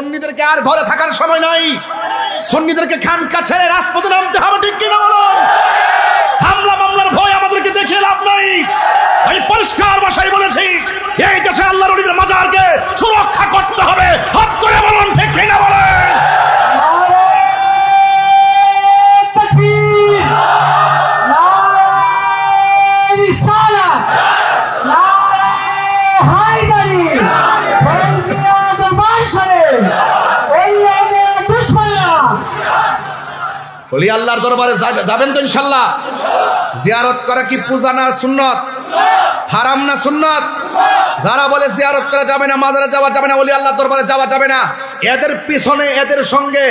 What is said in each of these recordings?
সুন্নিদেরকে আর ঘরে থাকার সময় নাই, সুন্নিদেরকে খানকা ছেড়ে রাজপথে নামতে হবে, ঠিক কিনা বলো? হামলা মামলার ভয় আমাদেরকে দেখিয়ে লাভ নাই। আমি পরিষ্কার ভাষায় বলেছি, এই দেশে আল্লাহর ওলিদের মাজারকে সুরক্ষা করতে হবে। হাত করে বলুন, ঠিক কিনা বলেন? আল্লাহর দরবারে যাবেন তো ইনশাল্লাহ? জিয়ারত করা কি পূজা না সুন্নত? হারাম না সুন্নত? যারা বলে জিয়ারত করা যাবে না, মাজারে যাওয়া যাবে না, ওলি আল্লাহর দরবারে যাওয়া যাবে না, এদের পিছনে এদের সঙ্গে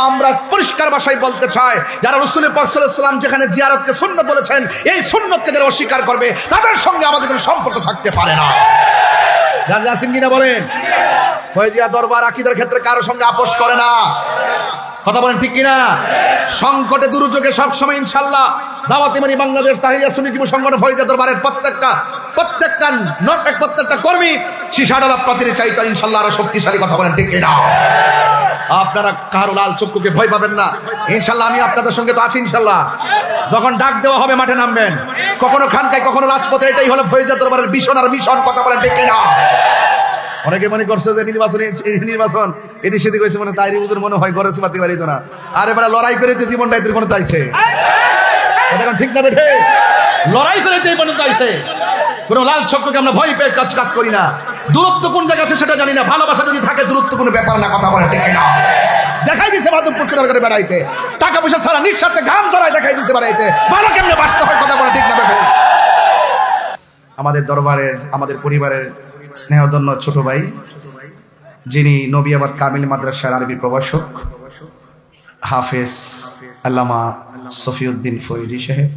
আমরা পরিষ্কার ভাষায় বলতে চাই, যারা রাসূল পাক সাল্লাল্লাহু আলাইহি ওয়াসাল্লাম যেখানে জিয়ারতকে সুন্নত বলেছেন, এই সুন্নতকে যারা অস্বীকার করবে তাদের সঙ্গে আমাদের কোনো সম্পর্ক থাকতে পারে না। রাজি আছেন কিনা বলেন? ফয়জিয়া দরবার আকীদার ক্ষেত্রে কারো সঙ্গে আপোষ করে না, কথা বলেন ঠিক কিনা? সংকটে দুর্যোগে সবসময় ইনশাল্লাহ দাওয়াতে মানে বাংলাদেশ তাহিয়া সুন্নি যুব সংগঠন ফয়জিয়া দরবারের প্রত্যেকটা কর্মী শিশাডালা প্রাচীরে চাইতো ইনশাল্লাহ আরো শক্তিশালী, কথা বলেন ঠিক কিনা? আপনারা কারো লাল চক্ষুকে ভয় পাবেন না, ইনশাল্লাহ আমি আপনাদের সঙ্গে তো আছি ইনশাল্লাহ। যখন ডাক দেওয়া হবে মাঠে নামবেন, কখনো খানকায় কখনো রাজপথে, এটাই হলো ফয়জিয়া দরবারের মিশন আর মিশন, কথা বলেন ঠিক কিনা? অনেকে মনে করছে যে নির্বাচন এদিক সেদিক হয়েছে, মনে তাই হুজুর মনে হয় গরেছে পাতি পারিত না, আর এবারে লড়াই করে জীবনটা এদের কোনো চাইছে, ঠিক না বেঠে? লড়াই করে জীবনটা চাইছে। কোনো লাল চক্ষুকে আমরা ভয় পেয়ে কাজ করি না। দূরত্ব কোন জায়গা আছে সেটা জানি না, ভালোবাসা যদি থাকে দূরত্ব কোনো ব্যাপার না, কথা বলে ঠিক না? দেখাই দিছে মাধবপুর চুনার করে বেড়াইতে, টাকা পয়সা ছাড়া নিঃস্বার্থে ঘাম ঝরায় দেখাই দিছে বেড়াইতে, ভালো কেমনে বাঁচতে হয়, কথা বলে ঠিক না বেঠে? আমাদের দরবারের, আমাদের পরিবারের স্নেহধন্য ছোট ভাই, যিনি নবিয়াবাদ কামিল মাদ্রাসার আরবি প্রভাষক হাফেজ আল্লামা সফিউদ্দিন ফয়জি সাহেব,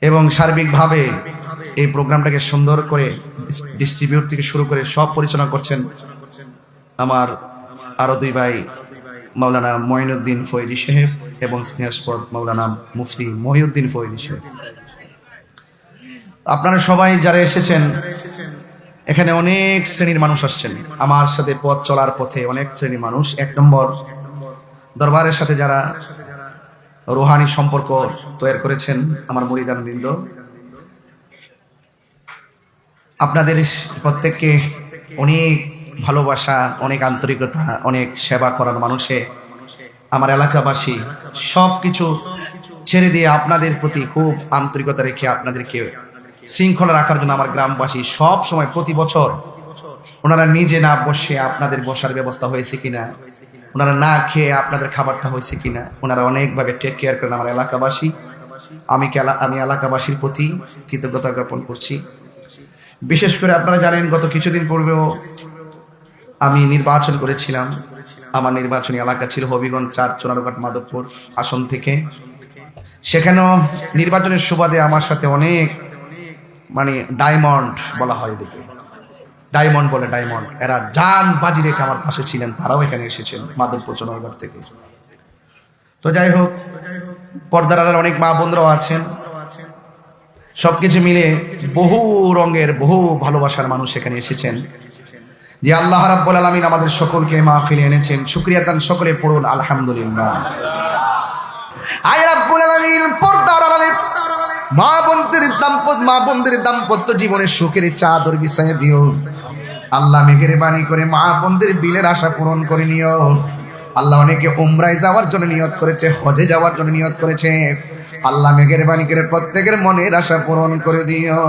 এবং সার্বিকভাবে এই প্রোগ্রামটাকে সুন্দর করে ডিস্ট্রিবিউট থেকে শুরু করে সব পরিচালনা করছেন আমার আরো দুই ভাই মাওলানা মঈনুদ্দিন ফয়জি সাহেব এবং স্নেহাস্পদ মাওলানা মুফতি মহিউদ্দিন ফয়জি সাহেব। আপনারা সবাই যারা এসেছেন, এখানে অনেক শ্রেণীর মানুষ আসছেন। আমার সাথে পথ চলার পথে অনেক শ্রেণীর মানুষ। এক নম্বর, দরবারের সাথে যারা রুহানি সম্পর্ক তৈরি করেছেন, আমার মুরিদান বৃন্দ, আপনাদের প্রত্যেককে অনেক ভালোবাসা, অনেক আন্তরিকতা, অনেক সেবা করার মানুষে আমার এলাকাবাসী সবকিছু ছেড়ে দিয়ে আপনাদের প্রতি খুব আন্তরিকতা রেখে আপনাদেরকে শৃঙ্খলা রাখার জন্য আমার গ্রামবাসী সব সময় প্রতি বছর ওনারা নিজে না বসে আপনাদের বসার ব্যবস্থা হয়েছে কিনা, ওনারা না খেয়ে আপনাদের খাবারটা হয়েছে কিনা, ওনারা অনেকভাবে টেক কেয়ার করেন আমার এলাকাবাসী। আমি এলাকাবাসীর প্রতি কৃতজ্ঞতা জ্ঞাপন করছি। বিশেষ করে আপনারা জানেন, গত কিছুদিন পূর্বেও আমি নির্বাচন করেছিলাম। আমার নির্বাচনী এলাকা ছিল হবিগঞ্জ ৪ চোনারঘাট মাধবপুর আসন থেকে। সেখানেও নির্বাচনের সুবাদে আমার সাথে অনেক ডায়মন্ড বলা হয়, ডায়মন্ড বলে, ডায়মন্ড, এরা জান বাজি রেখে আমার পাশে ছিলেন, তারাও এখানে এসেছেন মাধবপুর চোনারঘাট থেকে। তো যাই হোক, পর্দার আড়ালে অনেক মা বোনরাও আছেন। সবকিছু মিলে বহু রঙের, বহু ভালোবাসার মানুষ এখানে এসেছেন। যে আল্লাহ রাব্বুল আলামিন আমাদের সকলকে মাহফিলে এনেছেন, শুকরিয়া তান সকলে পড়ুন আলহামদুলিল্লাহ। আয় রাব্বুল আলামিন, পর্দার আড়ালে মা বোনদের দাম্পত্য জীবনের সুখের চাদর বিছাইয়ে দিও আল্লাহ। মেহেরবানি করে মা বোনদের দিলের আশা পূরণ করে নিও আল্লাহ। অনেকে উমরায় যাওয়ার জন্য নিয়ত করেছে, হজে যাওয়ার জন্য নিয়ত করেছে, আল্লাহ মেহেরবানি করে প্রত্যেকের মনের আশা পূরণ করে দিও।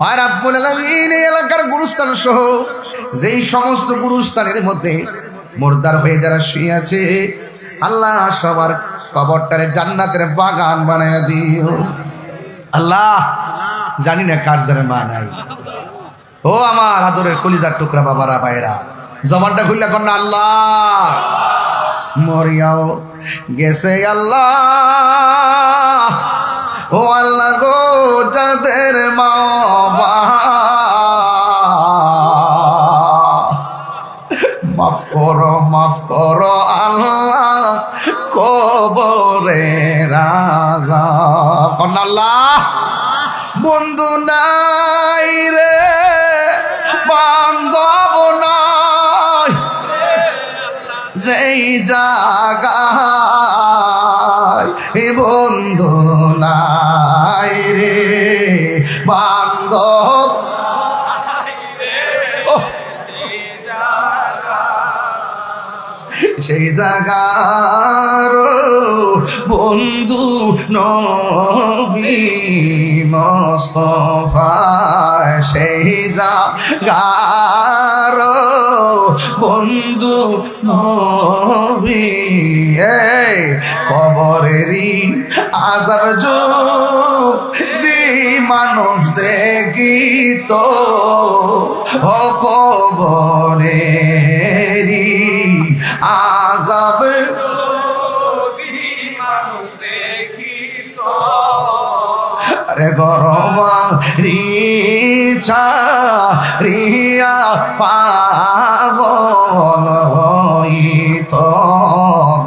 আর রাব্বুল আলামিন, এই এলাকার গুরুস্থান সহ যেই সমস্ত গুরুস্থানের মধ্যে মুর্দার হয়ে যারা শুয়ে আছে, আল্লাহ সবার কবরটারে জান্নাতের বাগান বানায় দিও আল্লাহ। জানি না কার জানে মা নাই। ও আমার আদরের কলিজার টুকরা বাবারা, ভাইরা, জবানটা খুললে কর না আল্লাহ। মরিয়াও গেছে আল্লাহ, ও আল্লাহ গো, যাদের মা মাফ করো আল্লাহ, কবরে রাজা কন্যা আল্লাহ। বন্ধু নাই রে, বান্ধব নাই, যেই জায়গায় বন্ধু নাই রে বান্ধব, সেই জায়গার বন্ধু নবী মুস্তাফা, সেই জায়গার বন্ধু নবী। কবরেরই আযাব যদি মানুষ দেখিত, ও কবরেরই আযাব যদি মানুষ দেখিত, আরে গরমা রিচা রিয়া পাগল হইত,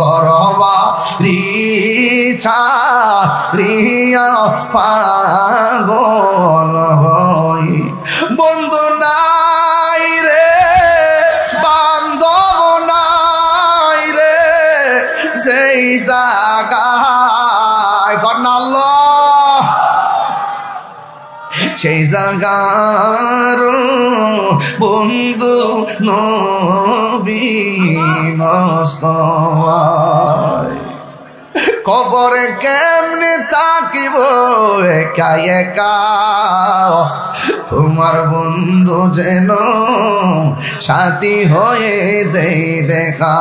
গরমা রিচা রিয়া পাগল হই। বন্ধু নাই রে বান্ধব নাই রে যেই জায়গায়, কন্যা আল্লাহ, সেই জায়গার বন্ধু নবী মুস্তাফা। কবরে কেমনে তাকিব একা একা, তোমার বন্ধু যেন সাথী হয়ে দেই দেখা।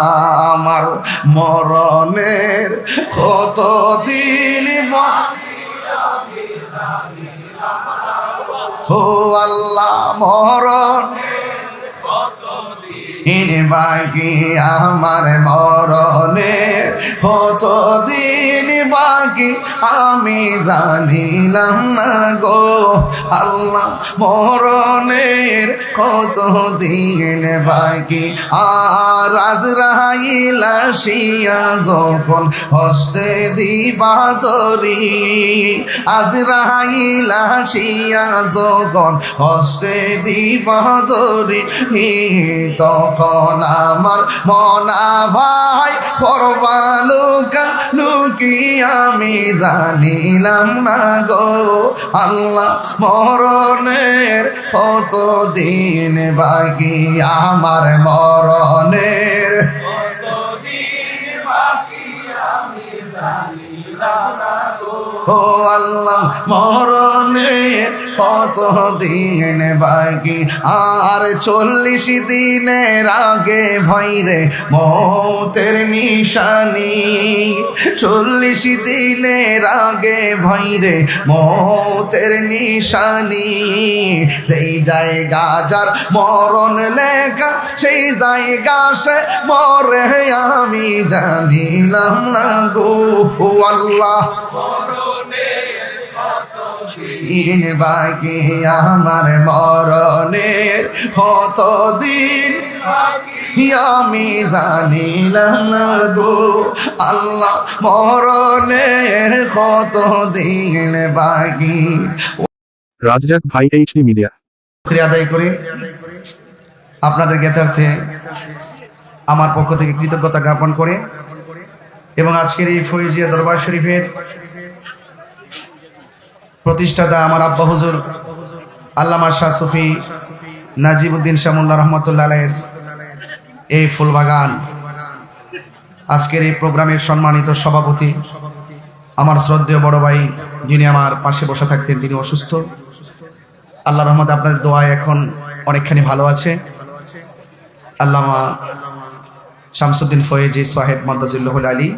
আমার মরণের কতদিন ও আল্লাহ, মরণ বাকি আমার মরণের কতদিন বাকি আমি জানিলাম না গো আল্লাহ, মরণের কতদিন বাকি। আর আজরাইল আসিয়া যখন হস্তে দিবা ধরি, আজরাইল আসিয়া যখন হস্তে দিবা ধরি, তখন আমার মনা ভাই করবালুকা লুকি আমি জানিলাম না গো আল্লাহ, মরণের কতদিন বাকি আমার মরণের কতদিন বাকি আমি জানিলাম না গো ও আল্লাহ, মরণের কতদিন বাকি। আর 40 দিনের আগে ভয়রে মৌতের নিশানি, 40 দিনের আগে ভয়রে মৌতের নিশানি। যেই জায়গা যার মরণ লেখা সেই জায়গা সে মরে আমি জানিলাম না গো আল্লাহ, ইন বাকি আমার মরণের কতদিন আমি জানিলাম না গো আল্লাহ, মরণের কতদিন বাকি। রাজ্জাক ভাই এইচডি মিডিয়া শুকরিয়া আদায় করি আপনাদের জ্ঞাতার্থে আমার পক্ষ থেকে কৃতজ্ঞতা জ্ঞাপন করে, এবং আজকের এই ফয়জিয়া দরবার শরীফের প্রতিষ্ঠাতা আমার আব্বা হুজুর আল্লামা শাহ সুফি নাজিবউদ্দিন শাহ মোল্লা রহমতুল্লাহ আলাইহির এই ফুলবাগান, আজকের এই প্রোগ্রামের সম্মানিত সভাপতি আমার শ্রদ্ধেয় বড় ভাই, যিনি আমার পাশে বসে থাকতেন, তিনি অসুস্থ। আল্লাহ রহমতে আপনাদের দোয়ায় এখন অনেকখানি ভালো আছে। আল্লামা শামসুদ্দিন ফয়েজি সাহেব মাদ্দাজিল্লাহুল আলী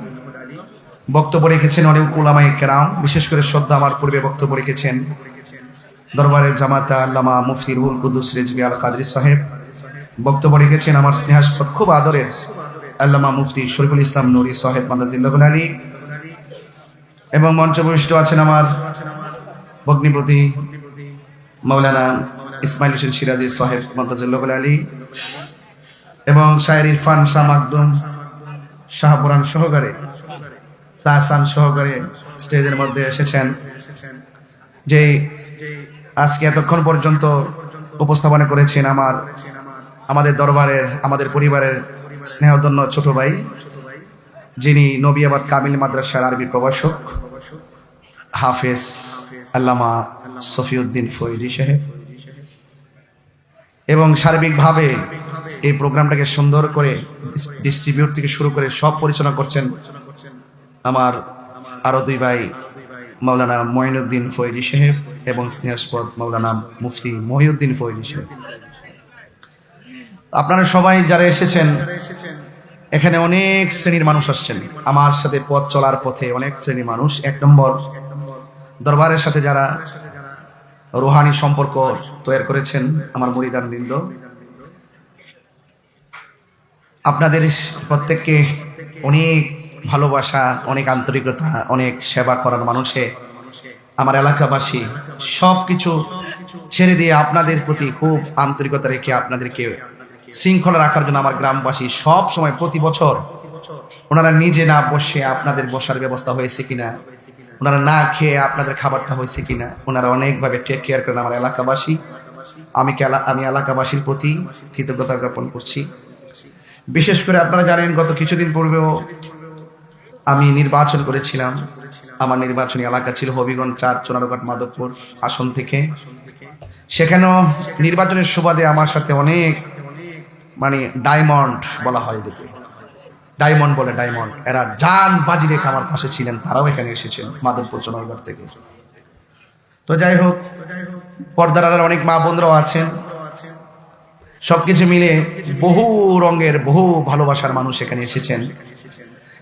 বক্তব্য রেখেছেন, অনেক উলামায়ে কেরাম, বিশেষ করে শ্রদ্ধা আমার পূর্বে বক্তব্য রেখেছেন দরবারের জামাতা আল্লামা মুফতি রুহুল কুদ্দুস রিজভী আল কাদরি সাহেব, বক্তব্য রেখেছেন আমার স্নেহাস্পদ খুব আদরের আল্লামা মুফতি শরীফুল ইসলাম নুরি সাহেব মাদ্দাজিল্লাহুল আলী, এবং মঞ্চভূষ্ট আছেন আমার ভগ্নিপতি মাওলানা ইসমাইল হোসেন সিরাজি সাহেব মাদ্দাজিল্লাহুল আলী, এবং শায়ের ইরফান শাহ মাকদুম শাহপুরান সহকারে তাহসান সহকারে স্টেজের মধ্যে এসেছেন, যে আজকে এতক্ষণ পর্যন্ত উপস্থাপনা করেছেন আমার আমাদের দরবারের আমাদের পরিবারের স্নেহধন্য ছোট ভাই, যিনি নবিয়াবাদ কামিল মাদ্রাসার আরবি প্রভাষক হাফেজ আল্লামা সফিউদ্দিন ফৈরি সাহেব, এবং সার্বিকভাবে এই প্রোগ্রামটাকে সুন্দর করে ডিস্ট্রিবিউট থেকে শুরু করে সব পরিচালনা করছেন আমার আরো দুই ভাই মাওলানা মঈনুদ্দিন ফৈরি সাহেব এবং স্নেহাস্পদ মাওলানা মুফতি মহিউদ্দিন ফৈরি সাহেব। আপনারা সবাই যারা এসেছেন, এখানে অনেক শ্রেণীর মানুষ আসছেন। আমার সাথে পথ চলার পথে অনেক শ্রেণীর মানুষ। এক নম্বর, দরবারের সাথে যারা রুহানি সম্পর্ক তৈরি করেছেন, আমার মুরিদান বৃন্দ, আপনাদের প্রত্যেককে অনেক ভালোবাসা, অনেক আন্তরিকতা, অনেক সেবা করার মানুষে আমার এলাকাবাসী সবকিছু ছেড়ে দিয়ে আপনাদের প্রতি খুব আন্তরিকতা রেখে আপনাদেরকে শৃঙ্খলা রাখার জন্য আমার গ্রামবাসী সব সময় প্রতি বছর ওনারা নিজে না বসে আপনাদের বসার ব্যবস্থা হয়েছে কিনা, ওনারা না খেয়ে আপনাদের খাবারটা হয়েছে কিনা, ওনারা অনেকভাবে টেক কেয়ার করেন আমার এলাকাবাসী। আমি এলাকাবাসীর প্রতি কৃতজ্ঞতা জ্ঞাপন করছি। বিশেষ করে আপনারা জানেন, গত কিছুদিন পূর্বেও আমি নির্বাচন করেছিলাম। আমার নির্বাচনী এলাকা ছিল হবিগঞ্জ ৪ চোনারঘাট মাধবপুর আসন থেকে। সেখানেও নির্বাচনের সুবাদে আমার সাথে অনেক ডায়মন্ড বলা হয়, দেখে ডায়মন্ড বলে, ডায়মন্ড, এরা জান বাজি রেখে আমার পাশে ছিলেন, তারাও এখানে এসেছেন মাধবপুর চোনারঘাট থেকে। তো যাই হোক, পর্দার আড়ালে অনেক মা বোনরাও আছেন। সবকিছু মিলে বহু রঙের বহু ভালোবাসার মানুষ এখানে এসেছেন।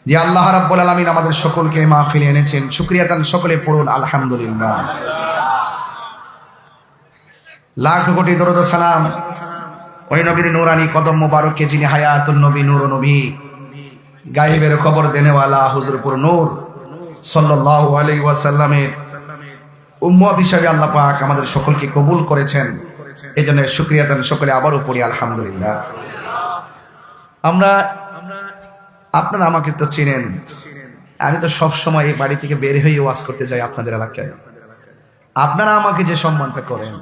যে আল্লাহ রাব্বুল আলামিন আমাদের সকলকে মাহফিলে এনেছেন, শুকরিয়া তান সকলে পড়ুন আলহামদুলিল্লাহ। লাখ কোটি দরুদ ও সালাম ওই নবীর নূরানি কদম মোবারকে, যিনি হায়াতুন নবী, নূর নবী, গায়েবের খবর দেনেওয়ালা হুজুরপুর নূর সাল্লাল্লাহু আলাইহি ওয়াসাল্লামের উম্মত হিসাবে আল্লাহ পাক আমাদের সকলকে কবুল করেছেন। এজন্য শুকরিয়া তান সকলে আবারও পড়ি আলহামদুলিল্লাহ। আপনারা আমাকে তো চিনেন, আমি তো সব সময় এই বাড়ি থেকে বের হয়ে ওয়াজ করতে যাই আপনাদের এলাকায়। আপনারা আমাকে যে সম্মানটা করেন,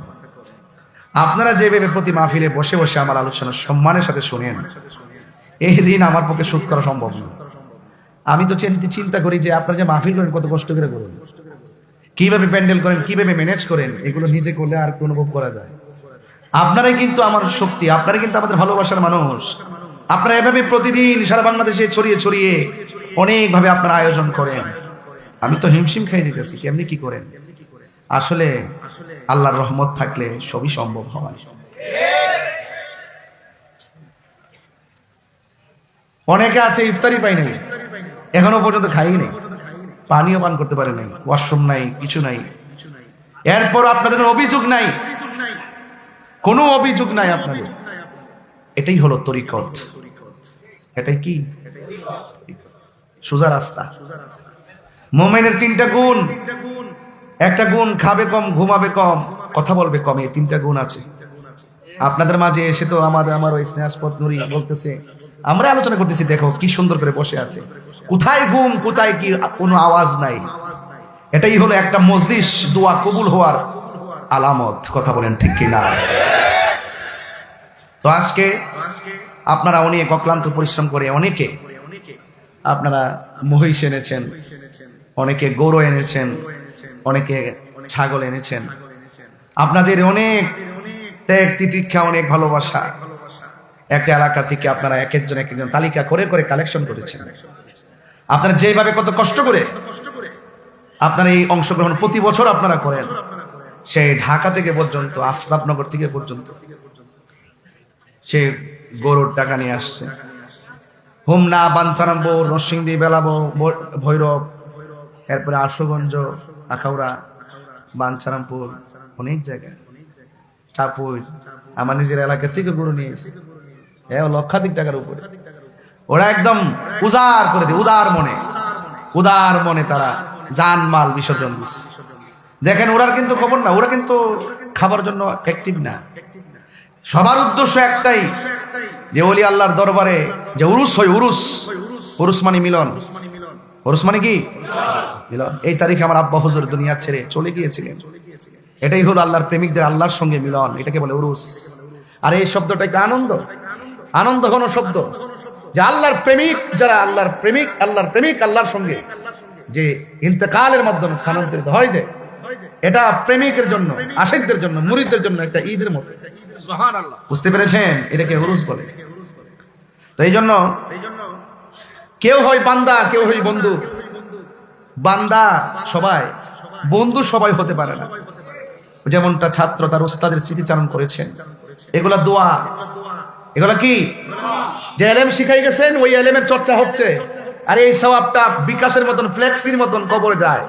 আপনারা যেভাবে প্রতি মাহফিলে বসে বসে আমার আলোচনা সম্মানের সাথে শুনেন, এই ঋণ আমার পক্ষে শোধ করা সম্ভব না। আমি তো চিন্তা করি যে আপনারা যে মাহফিল করেন কত কষ্ট করে করেন, কিভাবে প্যান্ডেল করেন, কিভাবে ম্যানেজ করেন, এগুলো নিজে করলে আর কি অনুভব করা যায়। আপনারাই কিন্তু আমার শক্তি, আপনারাই কিন্তু আমাদের ভালোবাসার মানুষ। আপনারা এভাবে প্রতিদিন সারা বাংলাদেশে ছড়িয়ে ছড়িয়ে অনেকভাবে আপনারা আয়োজন করেন। আমি তো হিমশিম খাই দিতেছি, কেমনি কি করেন। আসলে আল্লাহর রহমত থাকলে সবই সম্ভব হয়। অনেকে আছে ইফতারি পাই নাই, এখনো পর্যন্ত খাই নেই, পানিও পান করতে পারে নাই, ওয়াশরুম নাই, কিছু নাই। এরপর আপনাদের অভিযোগ নাই, কোনো অভিযোগ নাই আপনাদের। এটাই হলো তরিকত। এটাই কি সোজা রাস্তা। মুমিনের 3টা গুণ। একটা গুণ, খাবে কম, ঘুমাবে কম, কথা বলবে কম। এই 3টা গুণ আছে আপনাদের মাঝে। এসে তো আমার ওই স্নেহাস্পদ নুরি বলতেছে, আমরা আলোচনা করতেছি, দেখো কি সুন্দর করে বসে আছে, কোথায় ঘুম, কোথায় কি, কোনো আওয়াজ নাই। এটাই হলো একটা মজলিস দোয়া কবুল হওয়ার আলামত। কথা বলেন ঠিক কিনা? তো আজকে আপনারা অনেক অক্লান্ত পরিশ্রম করে অনেকে আপনারা মহিষ এনেছেন, অনেকে গরু এনেছেন, অনেকে ছাগল এনেছেন। আপনাদের অনেক ত্যাগ তিতিক্ষা, অনেক ভালোবাসা। একটা এলাকা থেকে আপনারা এক একজন তালিকা করে করে কালেকশন করেছেন। আপনারা যেভাবে কত কষ্ট করে আপনারা এই অংশগ্রহণ প্রতি বছর আপনারা করেন, সেই ঢাকা থেকে পর্যন্ত, আফতাবনগর থেকে পর্যন্ত সে গরুর টাকা নিয়ে আসছে। হোমনা, বাঞ্ছারামপুর, নরসিংদী, বেলাবো, ভৈরব, এরপরে আশুগঞ্জ, আখাউড়া, বাঞ্ছারামপুর, অনেক জায়গায়, চাপুর, আমার নিজের এলাকা থেকে গরু নিয়ে এসে লক্ষাধিক টাকার উপরে ওরা একদম উজাড় করে দিয়ে উদার মনে তারা জান মাল বিসর্জন দিচ্ছে। দেখেন, ওরা কিন্তু খবর না, ওরা কিন্তু খাবার জন্য অ্যাক্টিভ না। সবার উদ্দেশ্য একটাই, যে ওলি আল্লাহর দরবারে যে উরুস হয়, উরুস মানে মিলন। উরুস মানে কি? মিলন। এই তারিখে আমার আব্বা হুজুর দুনিয়া ছেড়ে চলে গিয়েছিলেন। এটাই হলো আল্লাহর প্রেমিকদের আল্লাহর সঙ্গে মিলন, এটাকে বলে উরুস। আর এই শব্দটা একটা আনন্দ ঘন শব্দ, যে আল্লাহর প্রেমিক যারা, আল্লাহর প্রেমিক আল্লাহর সঙ্গে যে ইন্তেকালের মাধ্যমে স্থানান্তরিত হয়, যে এটা প্রেমিকের জন্য, আশিকদের জন্য, মুরিদদের জন্য একটা ঈদের মতো। বুঝতে পেরেছেন? এটাকে উরুস বলে। তো এই জন্য কেউ হয় বান্দা, কেউ হয় বন্ধু। বান্দা সবাই, বন্ধু সবাই হতে পারে না। যেমনটা ছাত্র তার উস্তাদের স্মৃতিচারণ করেছেন, এগুলা দোয়া, এগুলা কি, যে এলেম শিখাই গেছেন ওই এলেমের চর্চা হচ্ছে, আর এই সওয়াবটা বিকাশের মতন, ফ্লেক্সির মতন কবরে যায়।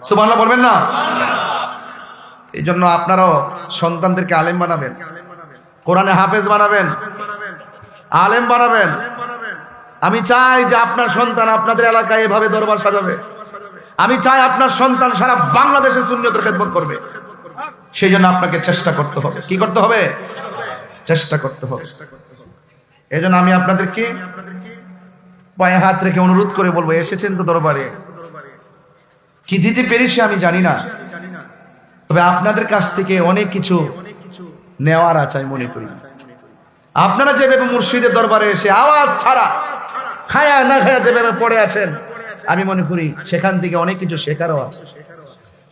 সুবহানাল্লাহ বলবেন না? এই জন্য আপনারাও সন্তানদেরকে আলেম বানাবেন, কোরআনে হাফেজ বানাবেন, আলেম বানাবেন। আমি চাই যে আপনার সন্তান আপনাদের এলাকায় এভাবে দরবার সাজাবে। আমি চাই আপনার সন্তান সারা বাংলাদেশে সুন্নিয়তের খেদমত করবে। সেই জন্য আপনাকে চেষ্টা করতে হবে। কি করতে হবে? চেষ্টা করতে হবে। এই জন্য আমি আপনাদেরকে পায়ে হাত রেখে অনুরোধ করে বলবো, এসেছেন তো দরবারে, কি দিতে পেরেছি আমি জানি না, তবে আপনাদের কাছ থেকে অনেক কিছু নেওয়ার আছে আমি মনে করি। আপনারা যেভাবে মুর্শিদের দরবারে এসে আওয়াজ ছাড়া, খায়া না খায়া যেভাবে পড়ে আছেন, আমি মনে করি সেখান থেকে অনেক কিছু শেখারও আছে।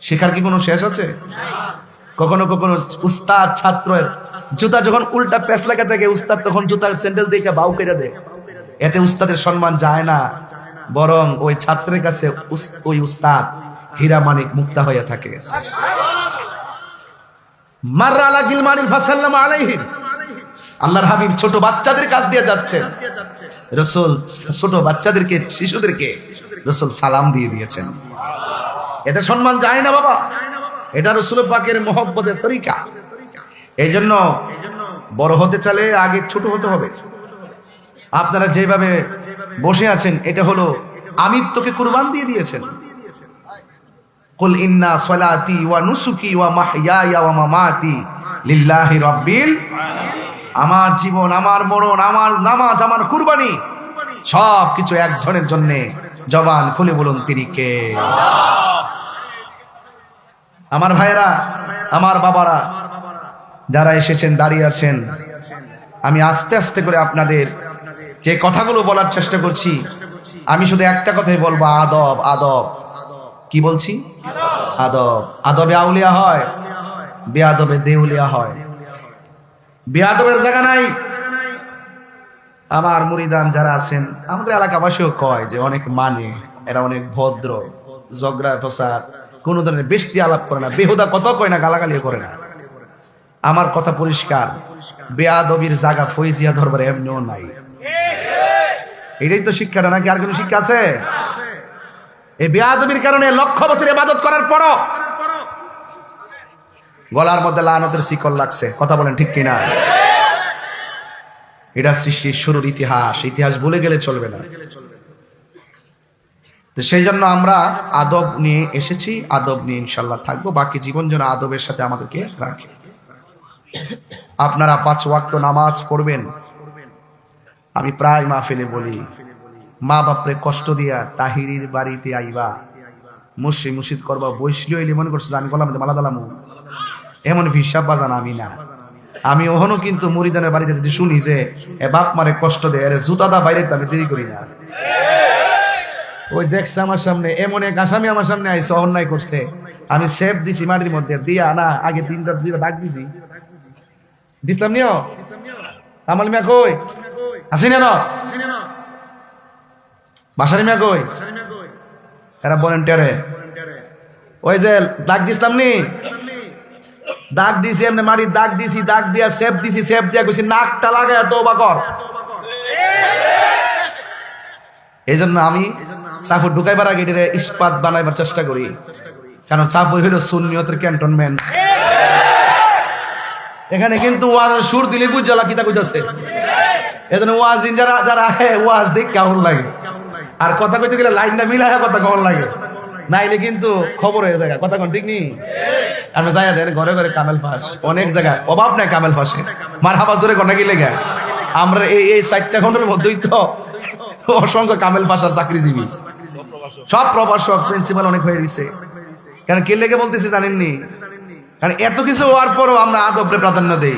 শেখার কি কোনো শেষ আছে? কখনো কখনো উস্তাদ ছাত্রের জুতা যখন উল্টা প্যাঁচ লাগা থাকে, উস্তাদ তখন জুতার স্যান্ডেল দিয়ে বাউ কেটে দেয়। এতে উস্তাদের সম্মান যায় না, বরং ওই ছাত্রের কাছে ওই উস্তাদ হীরা মানিক মুক্তা হয়ে থাকে। মাররা আলা গিলমানিন ফাসাল্লামা আলাইহিম, আল্লাহর হাবিব ছোট বাচ্চাদের কাছ দিয়ে যাচ্ছেন, রাসূল ছোট বাচ্চাদেরকে, শিশুদেরকে রাসূল সালাম দিয়ে দিয়েছেন। এতে সম্মান যায় না বাবা, এটা রাসূল পাকের মহব্বতের তরিকা। এই জন্য বড় হতে চাইলে আগে ছোট হতে হবে। আপনারা যেভাবে বসে আছেন, এটা হলো আমিত্বকে কুরবান দিয়ে দিয়েছেন। কুল ইন্না সলাতি ওয়া নুসুকি ওয়া মাহইয়ায়া ওয়া মামাতি লিল্লাহি রাব্বিল, আমার জীবন, আমার মরণ, আমার নামাজ, আমার কুরবানি সবকিছু একজনের জন্য। জবান খুলে বলুন তিনি কে? আমার ভাইয়েরা, আমার বাবারা যারা এসেছেন, দাঁড়িয়ে আছেন, আমি আস্তে আস্তে করে আপনাদের যে কথাগুলো বলার চেষ্টা করছি, আমি শুধু একটা কথাই বলবো, আদব। আদব কি বলছি? আদব। আদবে আউলিয়া হয়, বেয়াদবে দেউলিয়া হয়। বেয়াদবের জায়গা নাই। আমার মুরিদান যারা আছেন, আমাদের এলাকাবাসীও কয় যে অনেক মানে, এরা অনেক ভদ্র, ঝগড়া ফসাদ, কোন ধরনের বেশতি আলাপ করে না, বেহুদা কত কয় না, গালাগালিও করে না। আমার কথা পরিষ্কার, বেয়াদবির জায়গা ফয়জিয়া দরবারে এমনিও নাই। এটাই তো শিক্ষাটা, নাকি আর কোন শিক্ষা আছে? এই বেয়াদবির কারণে লক্ষ বছর ইবাদত করার পরও গলার মধ্যে লানতের শিকল লাগছে। কথা বলেন ঠিক কিনা? এটা সৃষ্টির শুরুর ইতিহাস ভুলে গেলে চলবে না। তো সেই জন্য আমরা আদব নিয়ে এসেছি, আদব নিয়ে ইনশাল্লাহ থাকবো। বাকি জীবন যেন আদবের সাথে আমাদেরকে রাখে। আপনারা 5 ওয়াক্ত নামাজ পড়বেন। আমি প্রায় মাহফিলে বলি, মা বাপরে কষ্ট দিয়া তাহিরির বাড়িতে আইবা, মুর্শিদ করবা, বৈশলি হইলে মনে করছো আমি গলার মধ্যে মালা দালামু, এমন হিসাব বাজান আমি না। আমি ওহনো কিন্তু মুরিদানের বাড়িতে যদি শুনি যে এ বাপ মারে কষ্ট দেয়, আরে জুতাদা বাইরে, আমি দেরি করি না। ওই দেখছে আমার সামনে এমন এক আসামি আমার সামনে আইসে, অন্যায় করছে, আমি সেফ দিছি মাটির মধ্যে দিয়া, না আগে 3টা দাগ দিছি, দিসলাম নিও। কামাল মিয়া কই আসি না? বাসারি মিয়া কই? এরা ভলেন্টিয়ারে ওই যে দাগ দিসলাম নি, দাগ দিছি, এমনি মাটির দাগ দিছি, দাগ দিয়া সেফ দিছি, সেফ দিয়া কইছি নাকটা লাগায় তওবা কর। এই জন্য আমি সাফর ঢুকাইবার আগে এটা ইস্পাত বানাইবার চেষ্টা করি, কারণ সাফর হইল সুন্নিয়তের ক্যান্টনমেন্ট। এখানে কিন্তু ওয়াজের সুর দিলে বুঝলা কিতা কইতাছে। এজন্য ওয়াজিন যারা ওয়াজ দেখ কেমন লাগে, আর কথা কইতে গেলে লাইনটা মিলায়া কথা কেমন লাগে, নাইলে কিন্তু খবর হয়ে যায়। কথা কোন ঠিক নেই? আমরা যাই দেন ঘরে ঘরে কামেল ফাঁস, অনেক জায়গায় অভাব নাই কামেল ফাঁসে। মারহাবা জোরে কোনটা কি লেগে, আমরা এই 4টা ঘন্টার মধ্যেই তো অসংখ্য কামেল ফাঁসার চাকরিজীবী, সব প্রভাষক, প্রিন্সিপাল অনেক হয়ে গেছে। কারণ কে লেগে বলতেছি জানেননি? কারণ এত কিছু হওয়ার পরও আমরা আদবরে প্রাধান্য দেই।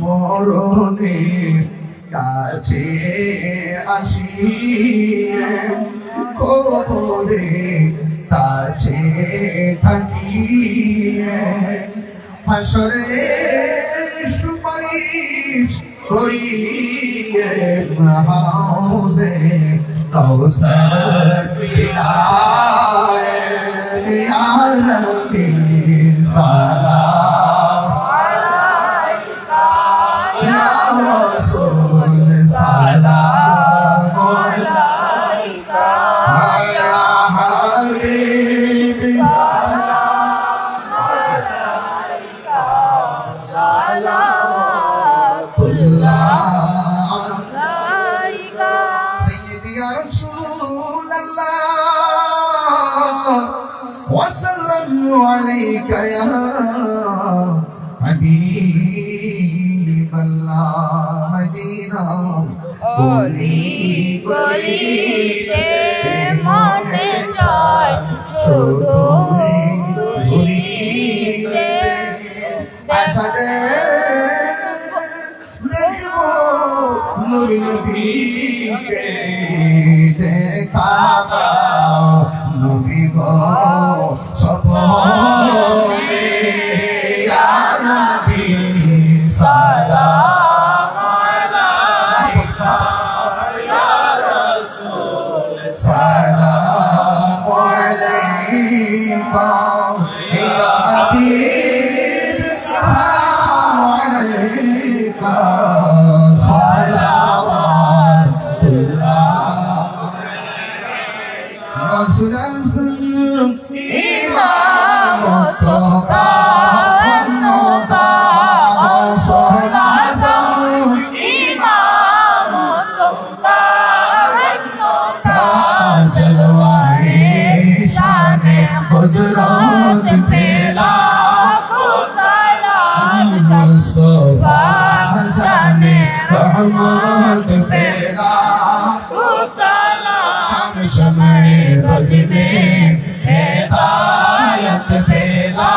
মরণে কাছে আসিয়ে কবরে কাছে থাকিয়ে হাসরে সুপারিশ করিয়ে হাউজে কাউসার পিলায়ে ইয়া নবী সালাম আলাইকা ইয়া রাসূল সালাম আলাইকা ইয়া হাবিব সালাম আলাইকা সালাওয়াতুল্লাহ আলাইকা সাইয়্যিদি ইয়া রাসূলুল্লাহ ওয়া সাল্লামু আলাইকা ইয়া হাবিবাল্লাহ মদিনা গলি গলিতে মনে চায় শুধু ঘুরিতে আশাতে দেখবো নূর নবীকে দেখা দাও নবী গো স্বপ্নে ইয়া নবী সালাম আলাইকা ইয়া রাসূল সালাম আলাইকা ইয়া হাবিব সালাম আলাইকা সালাওয়াতুল্লাহ ইমামত কান্নকা আসলাম ইমামত কান্নকা জলওয়ায়ে শানে কুদরত পেলা কো সালাম মুস্তাফা জানে রহমত পেলা কো সালাম शमे बज में हिदायत पेला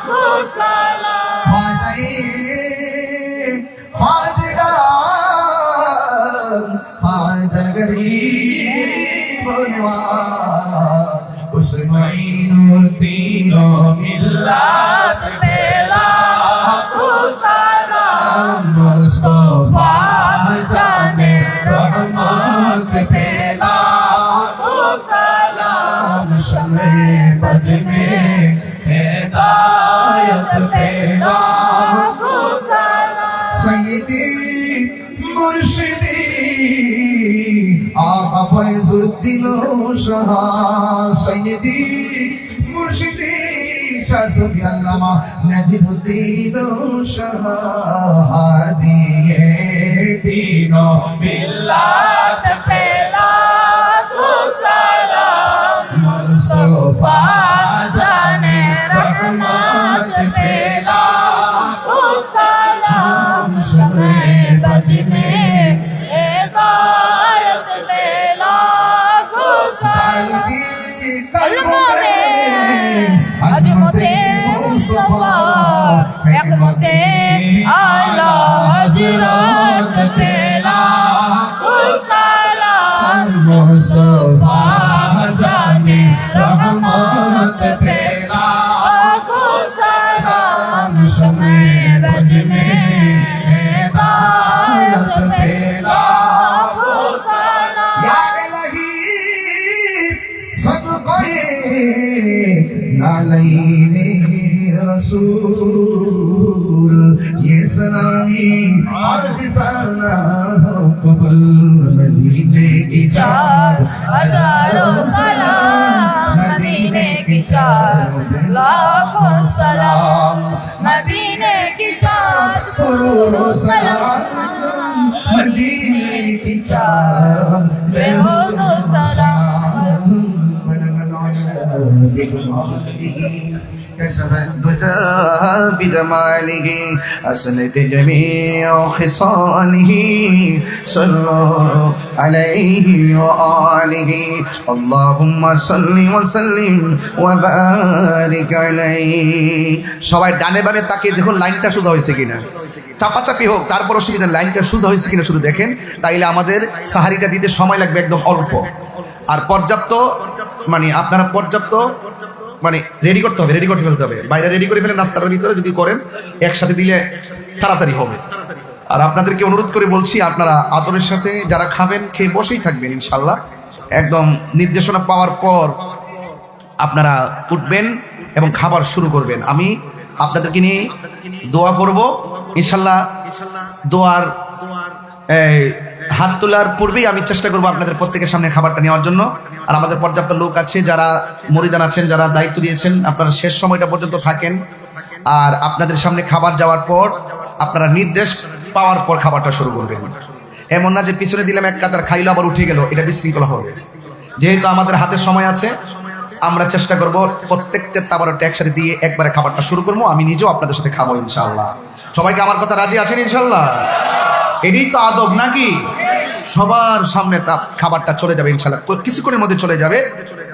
को सलाम ख्वाजा गरीब नवाज हुस्नुद्दीन मिल्लत पेला को सलाम मुस्तफा जाने रहमत पेला सलाम शमे बज में हिदायत पेला को सलाम सय्यदी मुर्शिदी आका फैजुद्दीन शाह सय्यदी मुर्शिदी शाह सुफी अल्लामा नजमुद्दीन शाह हादिए दीनो मिल्लत पेला मुस्तफा जाने रहमत पेला को सलाम शमे बज में हिदायत पेला को सलाम कलमों में अजमते मुस्तफा हिकमते आला हजरत पेला को सलाम मुस्तफा जाने रहमत पेला को सलाम शमे बज में हिदायत पेला को सलाम या इलाही सदक़े नालैने रसूल ये सलामी आज साना कबल मदीने की चार हजारों सलाम मदीने की चार लाखों सलाम मदीने की चार करोड़ों सलाम मदीने की चार बेहुदो सलाम كشف الدجى بجماله أسنت جميع خصاله صلوا عليه وآله اللهم صل وسلم وبارك عليه সবাই ডানে বামে তাকিয়ে দেখুন লাইনটা সোজা হয়েছে কিনা চাপাচাপি হোক তারপর অসুবিধা লাইনটা সোজা হয়েছে কিনা শুধু দেখেন তাইলে আমাদের সাহারিটা দিতে সময় লাগবে একদম অল্প আর পর্যাপ্ত মানে আপনারা পর্যাপ্ত মানে রেডি করতে হবে রেডি করে ফেলতে হবে বাইরে রেডি করে ফেলেন রাস্তার ভিতরে যদি করেন একসাথে দিলে তাড়াতাড়ি হবে আর আপনাদেরকে অনুরোধ করে বলছি আপনারা আদরের সাথে যারা খাবেন খেয়ে বসেই থাকবেন ইনশাল্লাহ একদম নির্দেশনা পাওয়ার পর আপনারা উঠবেন এবং খাবার শুরু করবেন আমি আপনাদেরকে নিয়ে দোয়া করব ইনশাল্লাহ দোয়ার হাত তোলার পূর্বেই আমি চেষ্টা করবো আপনাদের প্রত্যেকের সামনে খাবারটা নেওয়ার জন্য আর আমাদের পর্যাপ্ত লোক আছে যারা মরিদান আছেন যারা দায়িত্ব দিয়েছেন আপনারা শেষ সময়টা পর্যন্ত থাকেন আর আপনাদের সামনে খাবার যাওয়ার পর আপনারা নির্দেশ পাওয়ার পর খাবারটা শুরু করবেন এমন না যে পিছনে দিলাম এক কাতার খাইলো আবার উঠে গেল এটা বিশৃঙ্খলা হবে যেহেতু আমাদের হাতের সময় আছে আমরা চেষ্টা করব প্রত্যেকটা তাবারটা একসাথে দিয়ে একবারে খাবারটা শুরু করবো আমি নিজেও আপনাদের সাথে খাবো ইনশাআল্লাহ সবাইকে আমার কথা রাজি আছেন ইনশাআল্লাহ এটাই তো আদব নাকি সবার সামনে তা খাবারটা চলে যাবে ইনশাআল্লাহ কিছুক্ষণের মধ্যে চলে যাবে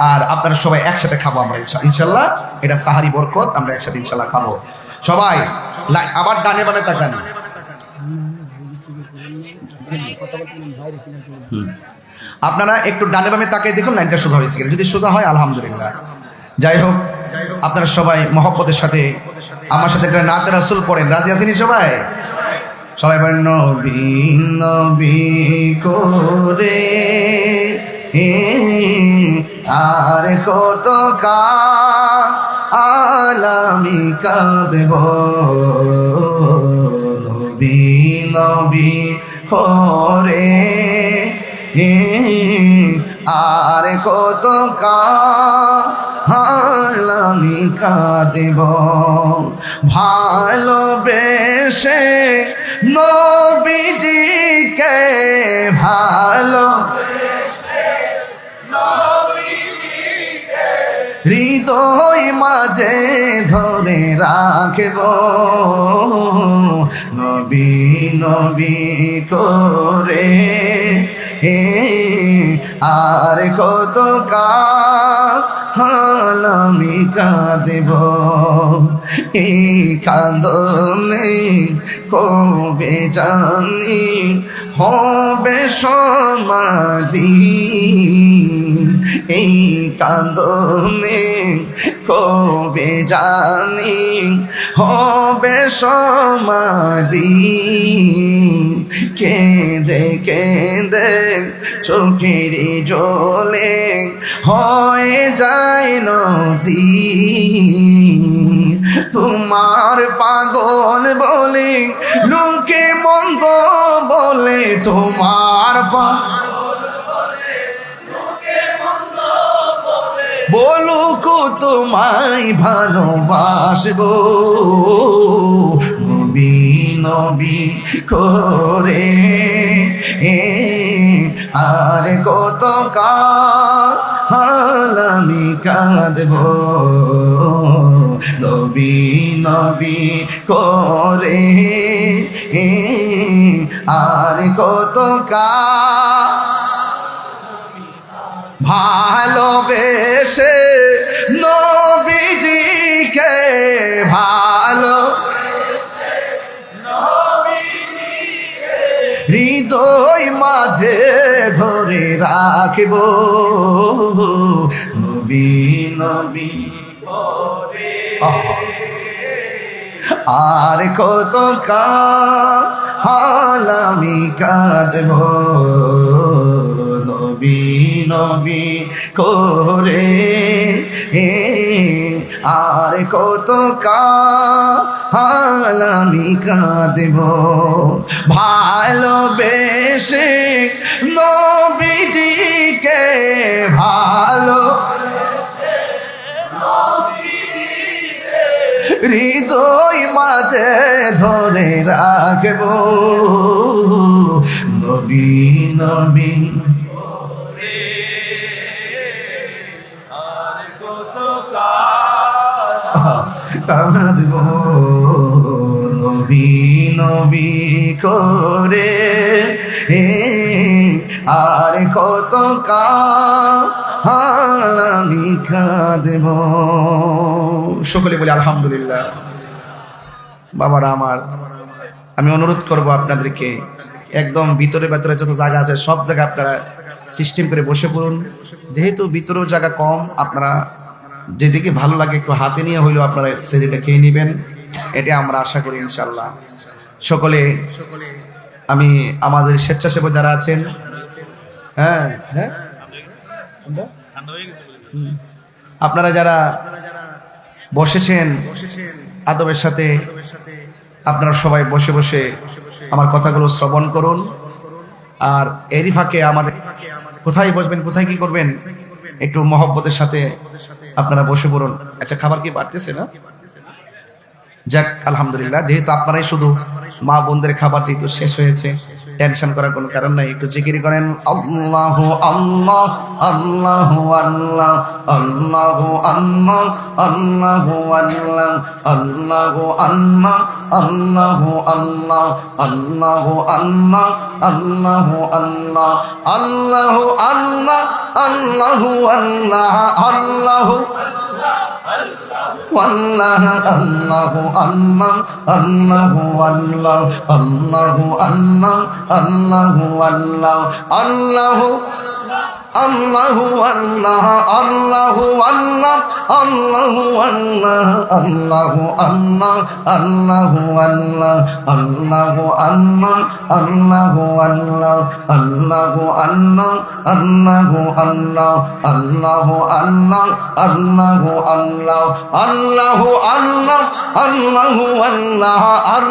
আর আপনারা সবাই একসাথে খাবো আমরা ইনশাআল্লাহ এটা সাহারি বরকত আমরা একসাথে ইনশাআল্লাহ খাবো সবাই আবার ডানে বামে তাকান আপনারা একটু ডানে বামে তাকিয়ে দেখুন লাইনটা সোজা হয়েছে কিনা যদি সোজা হয় আলহামদুলিল্লাহ যাই হোক আপনারা সবাই মহব্বতের সাথে আমার সাথে একটা নাতে রাসূল পড়েন রাজি আছেন সবাই সবাই বলেন নবী নবী করে আর কত আলামি কাঁদব নবী নবী করে আর কত আমি কাঁদব ভালোবেসে নবীজিকে ভালো হৃদয় মাঝে ধরে রাখব নবী নবী করে আর কত আমি কাঁদব এই কাঁদনে কবে জানি হবে সমাধি এই কাঁদনে কবে জানি হবে সমাধি কেঁদে কেঁদে চোখের জলে হয়ে যায় নদী তোমার পাগল বলে লোকে মন্দ বলে তোমার বলুক তোমায় ভালোবাসবো নবী নবী করে আর কত আমি কাঁদব নবী নবী করে আর কত ভালোবেসে নবীজিকে ভালো হৃদয় মাঝে ধরে রাখব নবী নবী আর কত আমি কাঁদব নবী নবী করে আর কত আমি কাঁদব ভালোবেসে নবীজিকে ভালো হৃদয় মাঝে ধরে রাখব নবী নবী আর কত নবী নবী করে আর কত কাল আমি কাঁদব। সকলে বলি আলহামদুলিল্লাহ। বাবারা আমার, আমি অনুরোধ করব আপনাদেরকে, একদম ভিতরে ভেতরে যত জায়গা আছে সব জায়গা আপনারা সিস্টেম করে বসে পড়ুন। যেহেতু ভিতরেও জায়গা কম, আপনারা যেদিকে ভালো লাগে একটু হাতে নিয়ে হইলেও আপনারা সেদিকে খেয়ে নেবেন, এটা আমরা আশা করি ইনশাল্লাহ। সকলে, আমি আমাদের স্বেচ্ছাসেবক যারা আছেন, হ্যাঁ হ্যাঁ আপনারা যারা বসেছেন আদবের সাথে, আপনারা সবাই বসে বসে আমার কথাগুলো শ্রবণ করুন। আর এরই ফাঁকে আমাদের কোথায় বসবেন, কোথায় কি করবেন, একটু মহব্বতের সাথে আপনারা বসে পড়ুন। একটা খাবার কি বাড়তেছে না? যাক আলহামদুলিল্লাহ, যেহেতু আপনারাই শুধু মা বোনদের খাবারটি তো শেষ হয়েছে, টেনশন করার কোনো কারণ নাই। একটু জিকির করেন আল্লাহু আল্লাহ আল্লাহু আল্লাহ আল্লাহু আল্লাহ আল্লাহু আল্লাহ আল্লাহু আল্লাহ আল্লাহু আল্লাহ আল্লাহু আল্লাহ আল্লাহু আল্লাহ আল্লাহু আল্লাহ আল্লাহু আল্লাহ আল্লাহু والله الله الله الله والله الله الله الله والله الله الله والله الله والله الله والله الله الله الله والله الله الله الله والله الله الله الله الله الله الله الله الله الله الله الله والله الله والله الله والله الله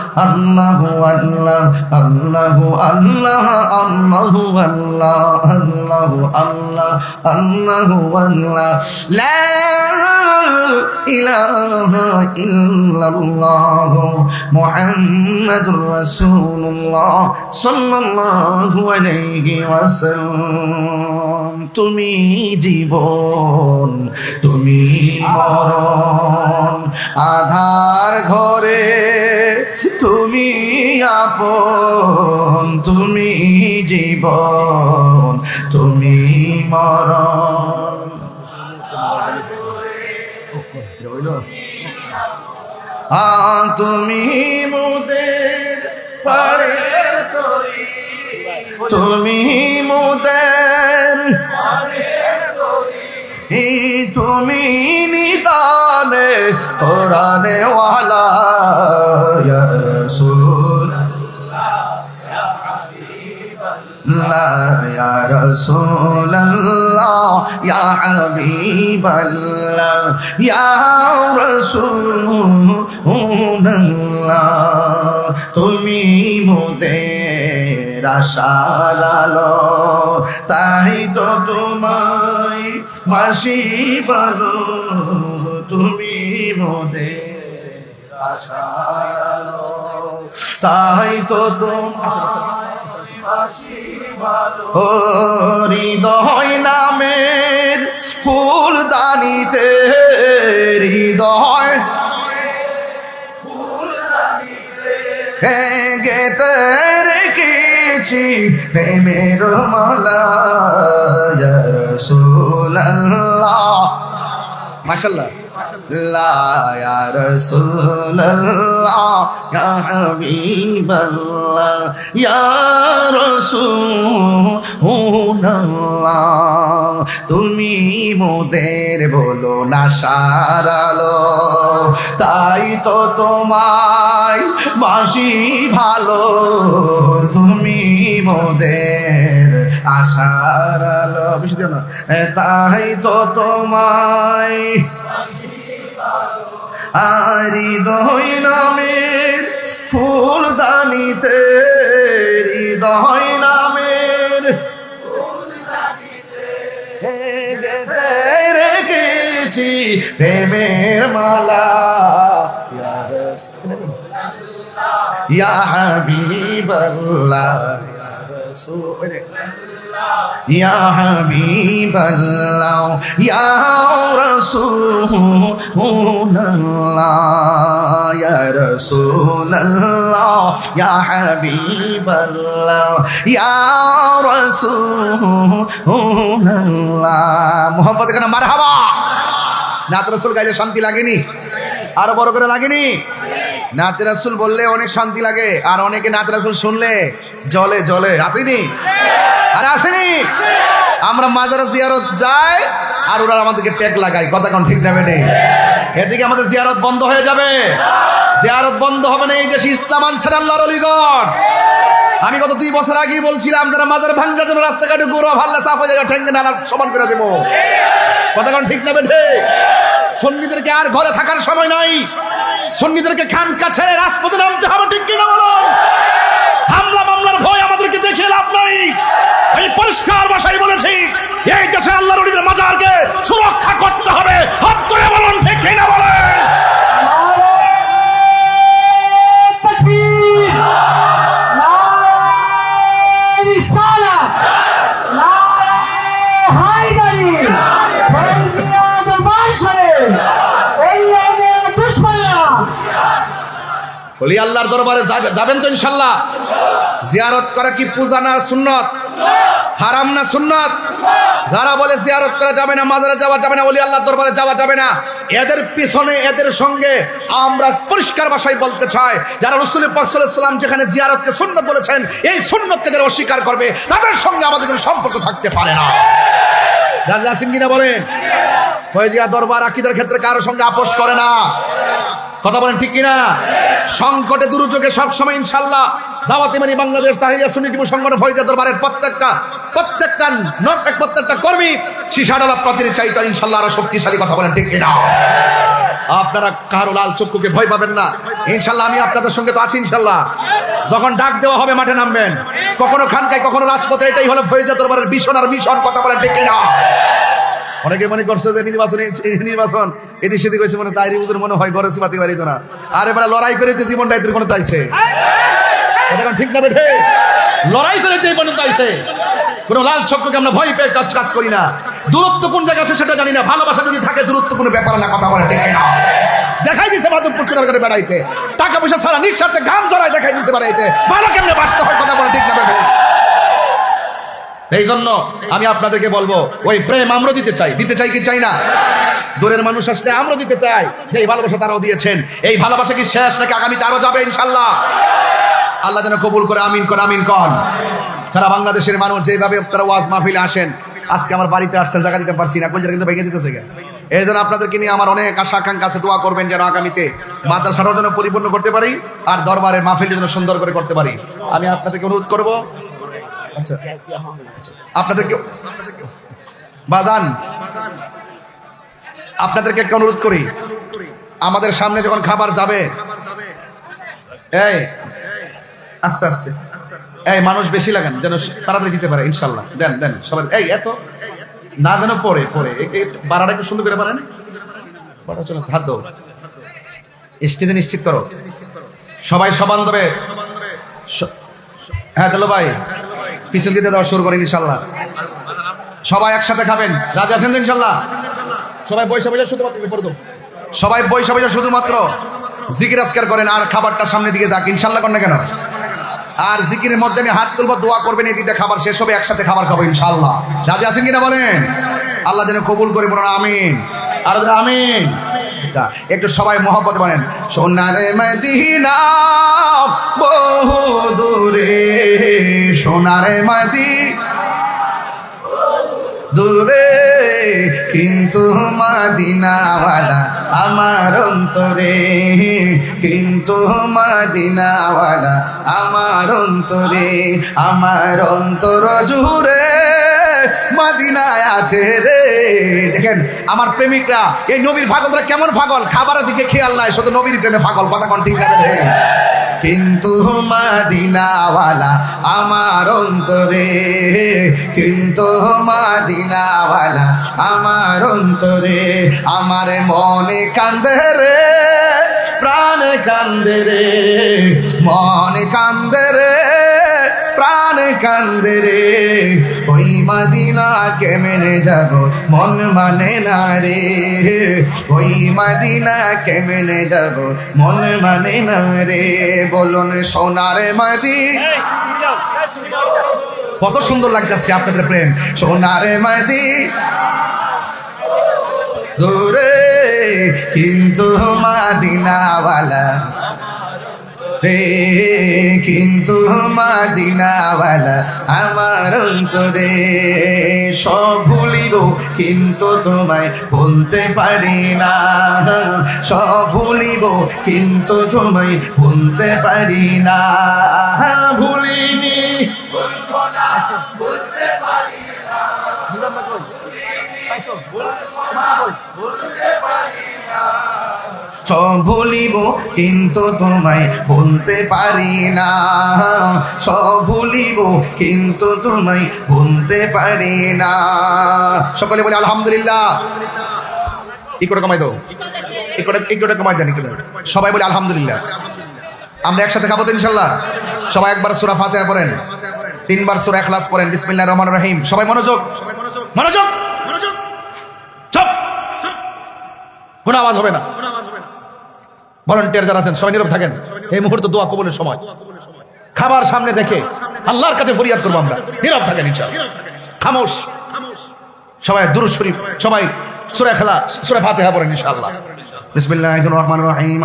والله الله والله الله الله الله والله الله الله الله والله لا إله إلا الله محمد رسول الله صلى الله عليه وسلم তুমি জীবন তুমি মরণ আধার ঘরে তুমি আপন তুমি জীবন তুমি মরণ তুমি মুদের পারে তুমি মুদের তুমি নিদানে কোরআনে ওয়ালা ইয়া রাসূল লা ইয়া রাসূলুল্লাহ ইয়া হাবিবাল্লাহ ইয়া রাসূলুল্লাহ তুমি মোদের আশার আলো তাই তো তোমায় বাসি ভালো তুমি মোদের আশার আলো তাই তো তোমায় বাসি ভালো ও হৃদয় নামের ফুলদানিতে হৃদয় গেতে রেখেছি প্রেমের মালা ইয়া রাসূলুল্লাহ মাশাআল্লাহ লা ইয়া রাসূলুল্লাহ ইয়া হাবিবাল্লাহ ইয়া রাসূলুল্লাহ তুমি মোদের বলো না সারালো তাই তো তোমায় বাসি ভালো তুমি মোদের আশার আলো বুঝছো না তাই তো তোমায় হৃদয় নামের ফুলদানিতে হৃদয় নামের রেখেছি প্রেমের মালা ইয়া হাবিবাল্লাহ ইয়া রাসূল ইয়া হাবিবাল্লাহ ইয়া রাসূলুল্লাহ ইয়া রাসূলুল্লাহ ইয়া হাবিবাল্লাহ ইয়া রাসূলুল্লাহ। মোহাম্মদ কেন মারহাবা। নাত রাসূল গাইলে শান্তি লাগেনি? আরো বড় করে লাগেনি? নাত রাসূল বললে অনেক শান্তি লাগে, আর অনেকে নাত রাসূল শুনলে জলে জলে। আসেনি? আরে আসেনি? আমরা মাজারে জিয়ারত যাই আর ওরা আমাদেরকে ট্যাগ লাগায়, কথা কোন ঠিক না বেটে? এদিকে আমাদের জিয়ারত বন্ধ হয়ে যাবে। জিয়ারত বন্ধ হবে না, এই দেশে ইসলাম আনছেন আল্লাহর ওলিগণ। আমি গত 2 বছর আগেই বলছিলাম যারা মাজার ভাঙ্গার জন্য রাস্তাঘাটে গুঁড়ো ভাল্লা চাপ হয়ে যায় ঠেঙ্গে নালা সমান করে দেবো, কথা কোন ঠিক না বেটে? সুন্নিদেরকে আর ঘরে থাকার সময় নাই, সুন্নিদেরকে খানকা ছেড়ে রাজপথে নামতে হবে, ঠিক কিনা বলুন? হামলা মামলার ভয় আমাদেরকে দেখে লাভ নাই। আমি পরিষ্কার ভাষায় বলেছি, এই দেশে আল্লাহর ওলিদের মাজারকে সুরক্ষা করতে হবে। হাত তুলে বলুন, ঠিক কিনা বলেন? বলি আল্লাহর দরবারে যাবেন তো ইনশাল্লাহ? জিয়ারত করা কি পূজা না সুন্নত? হারাম না সুন্নত? যারা বলে জিয়ারত করা যাবে না, মাজারে যাওয়া যাবে না, ওলি আল্লাহর দরবারে যাওয়া যাবে না, এদের পিছনে এদের সঙ্গে আমরা পরিষ্কার ভাষায় বলতে চাই, যারা রাসূল পাক সাল্লাল্লাহু আলাইহি ওয়াসাল্লাম যেখানে জিয়ারতকে সুন্নত বলেছেন, এই সুন্নতকে যারা অস্বীকার করবে তাদের সঙ্গে আমাদের কোনো সম্পর্ক থাকতে পারে না। রাজি আছেন কিনা বলেন? ফয়জিয়া দরবার আকীদার ক্ষেত্রে কারো সঙ্গে আপোষ করে না, কথা বলেন ঠিক কিনা? সংকটে দুর্যোগে সবসময় ইনশাল্লাহ দাওয়াত ইমানি বাংলাদেশ তাহিয়া সুন্নি যুব সংগঠন ফয়জিয়া দরবারের প্রত্যেকটা কর্মী শিশাডালা প্রাচীরের চাইতে ইনশাল্লাহ আরো শক্তিশালী, কথা বলেন ঠিক কিনা? আপনারা কারো লাল চক্ষুকে ভয় পাবেন না ইনশাল্লাহ। আমি আপনাদের সঙ্গে তো আছি ইনশাল্লাহ। যখন ডাক দেওয়া হবে মাঠে নামবেন, কখনো খানকায় কখনো রাজপথে, এটাই হলো ফয়জিয়া দরবারের মিশন আর মিশন, কথা বলেন ঠিক কিনা? অনেকে মনে করছে যে নির্বাচন এদিক সেদিক হয়েছে, মনে তাই বুঝুন মনে হয় গরজ পাতি পারিত না। আর এবার লড়াই করে জীবনটা এদের কোনো তাইছে, ঠিক না বেঠে? লড়াই করে জীবনে তাইছে। কোন লাল চক্ষুকে আমরা ভয় পেয়ে কাজ করি না। দূরত্ব কোন জায়গা আছে সেটা জানি না, ভালোবাসা যদি থাকে দূরত্ব কোনো ব্যাপার না, কথা বলে ঠিক না? দেখাই দিছে মাধবপুর চুনার করে বেড়াইতে, টাকা পয়সা ছাড়া নিঃস্বার্থে ঘাম জড়ায় দেখাই দিতে বেড়াইতে, ভালো কেমনে বাঁচতে হয়, কথা বলে ঠিক না বেঠে? এই জন্য আমি আপনাদেরকে বলবো, ওই প্রেম আমরা দিতে চাই কি চাই না? দূরের মানুষ আসলে আমরা দিতে চাই, এই ভালোবাসা তারাও দিয়েছেন। এই ভালোবাসা কি শেষ নাকি আগামীতে আরো যাবে ইনশাল্লাহ? আল্লাহ যেন কবুল করে, আমিন কর, আমিন কর। সারা বাংলাদেশের মানুষ যেভাবে আপনারা ওয়াজ মাহফিলে আসেন, আজকে আমার বাড়িতে আসছেন, জায়গা দিতে পারছি না, কলজাটা কিন্তু ভেঙে যেতেছে। এই জন্য আপনাদেরকে নিয়ে আমার অনেক আশা আকাঙ্ক্ষা আছে, দোয়া করবেন যেন আগামীতে মাদ্রাসাটাও যেন পরিপূর্ণ করতে পারি, আর দরবারের মাহফিলটা যেন সুন্দর করে করতে পারি। আমি আপনাদেরকে অনুরোধ করবো, আচ্ছা আপনাদেরকে বাজান, আপনাদেরকে একটা অনুরোধ করি, আমাদের সামনে যখন খাবার যাবে, এই আস্তে আস্তে, এই মানুষ বেশি লাগান যেন তাড়াতাড়ি দিতে পারে ইনশাল্লাহ। দেন দেন সবাই, এই এত না যেন পরে বাড়াটা একটু সুন্দর করে পারেন, বাড়া চলো হাত দাও, স্টেজে নিশ্চিত করো, সবাই সমান দেবে। হ্যাঁ দিল ভাই, পিছন দিতে দেওয়া শুরু করেন ইনশাল্লাহ। সবাই একসাথে খাবেন, রাজি আছেন তো ইনশাল্লাহ? সবাই বৈশা শুধুমাত্র সবাই বৈশা শুধুমাত্র জিকির আজকার করেন, আর খাবারটা সামনের দিকে যাক ইনশাল্লাহ। করেন না কেন? আর জিকিরের মধ্যে আমি হাত তুলবো, দোয়া করবেন, এই দিতে খাবার শেষ হবে, একসাথে খাবার খাবো ইনশাল্লাহ। রাজি আছেন কিনা বলেন? আল্লাহ যেন কবুল করে, বলুন আমিন, আর আমিন। একটু সবাই মহব্বত বলেন, সোনারে মদিনা বহু দূরে, সোনারে মদিনা দূরে, কিন্তু মদিনাওয়ালা আমার অন্তরে, কিন্তু মদিনাওয়ালা আমার অন্তরে, আমার অন্তর জুড়ে মদিনায় আছে রে। দেখেন আমার প্রেমিকরা, এই নবীর পাগলরা কেমন পাগল, খাবারের দিকে খেয়াল নাই, শুধু নবীর প্রেমে পাগল, কথা কোন ঠিক আছে? কিন্তু মদিনাওয়ালা আমার অন্তরে, কিন্তু মদিনাওয়ালা আমার অন্তরে, আমার মনে কান্দে রে, প্রাণে কান্দে রে, মনে কান্দে রে, প্রাণ কান্দে রে, ওই মদিনা কেমনে যাব মন মানে না রে, ওই মদিনা কেমনে যাব মন মানে না রে। বলুন সোনার মদিনা, কত সুন্দর লাগতেছে আপনাদের প্রেম। সোনার মদিনা দূরে কিন্তু মদিনাওয়ালা রে, কিন্তু মদিনাওয়ালা আমার অন্তরে। সব ভুলিব কিন্তু তোমায় ভুলতে পারি না, সব ভুলিব কিন্তু তোমায় ভুলতে পারি না। ভুলিনি ভুলবো না, ভুলতে পারি না, ভুলতে পারি না। সব ভুলিব কিন্তু তোমায় ভুলতে পারি না, সব ভুলিব কিন্তু তোমায় ভুলতে পারি না। সকলে বলে আলহামদুলিল্লাহ। কি করে কমাই দাও, কি করে কমাই দেন, সবাই বলে আলহামদুলিল্লাহ। আমরা একসাথে খাবো তো ইনশাল্লাহ। সবাই একবার সূরা ফাতিহা পড়েন, 3 বার সূরা ইখলাস পড়েন। বিসমিল্লাহির রহমানির রহিম। সবাই মনোযোগ, মনোযোগ, চুপ, কোনো আওয়াজ হবে না। ভলান্টিয়ার যারা আছেন সবাই নীরব থাকেন। এই মুহূর্তে দোয়া কবুলের সময়। খাবার সামনে দেখে আল্লাহর কাছে ফরিয়াদ করবো আমরা। নীরব থাকেন ইনশাআল্লাহ, খামোশ। সবাই দুরূদ শরীফ, সবাই সূরা ফাতিহা পড়েন ইনশাআল্লাহ। বিসমিল্লাহির রহমানির রহিম।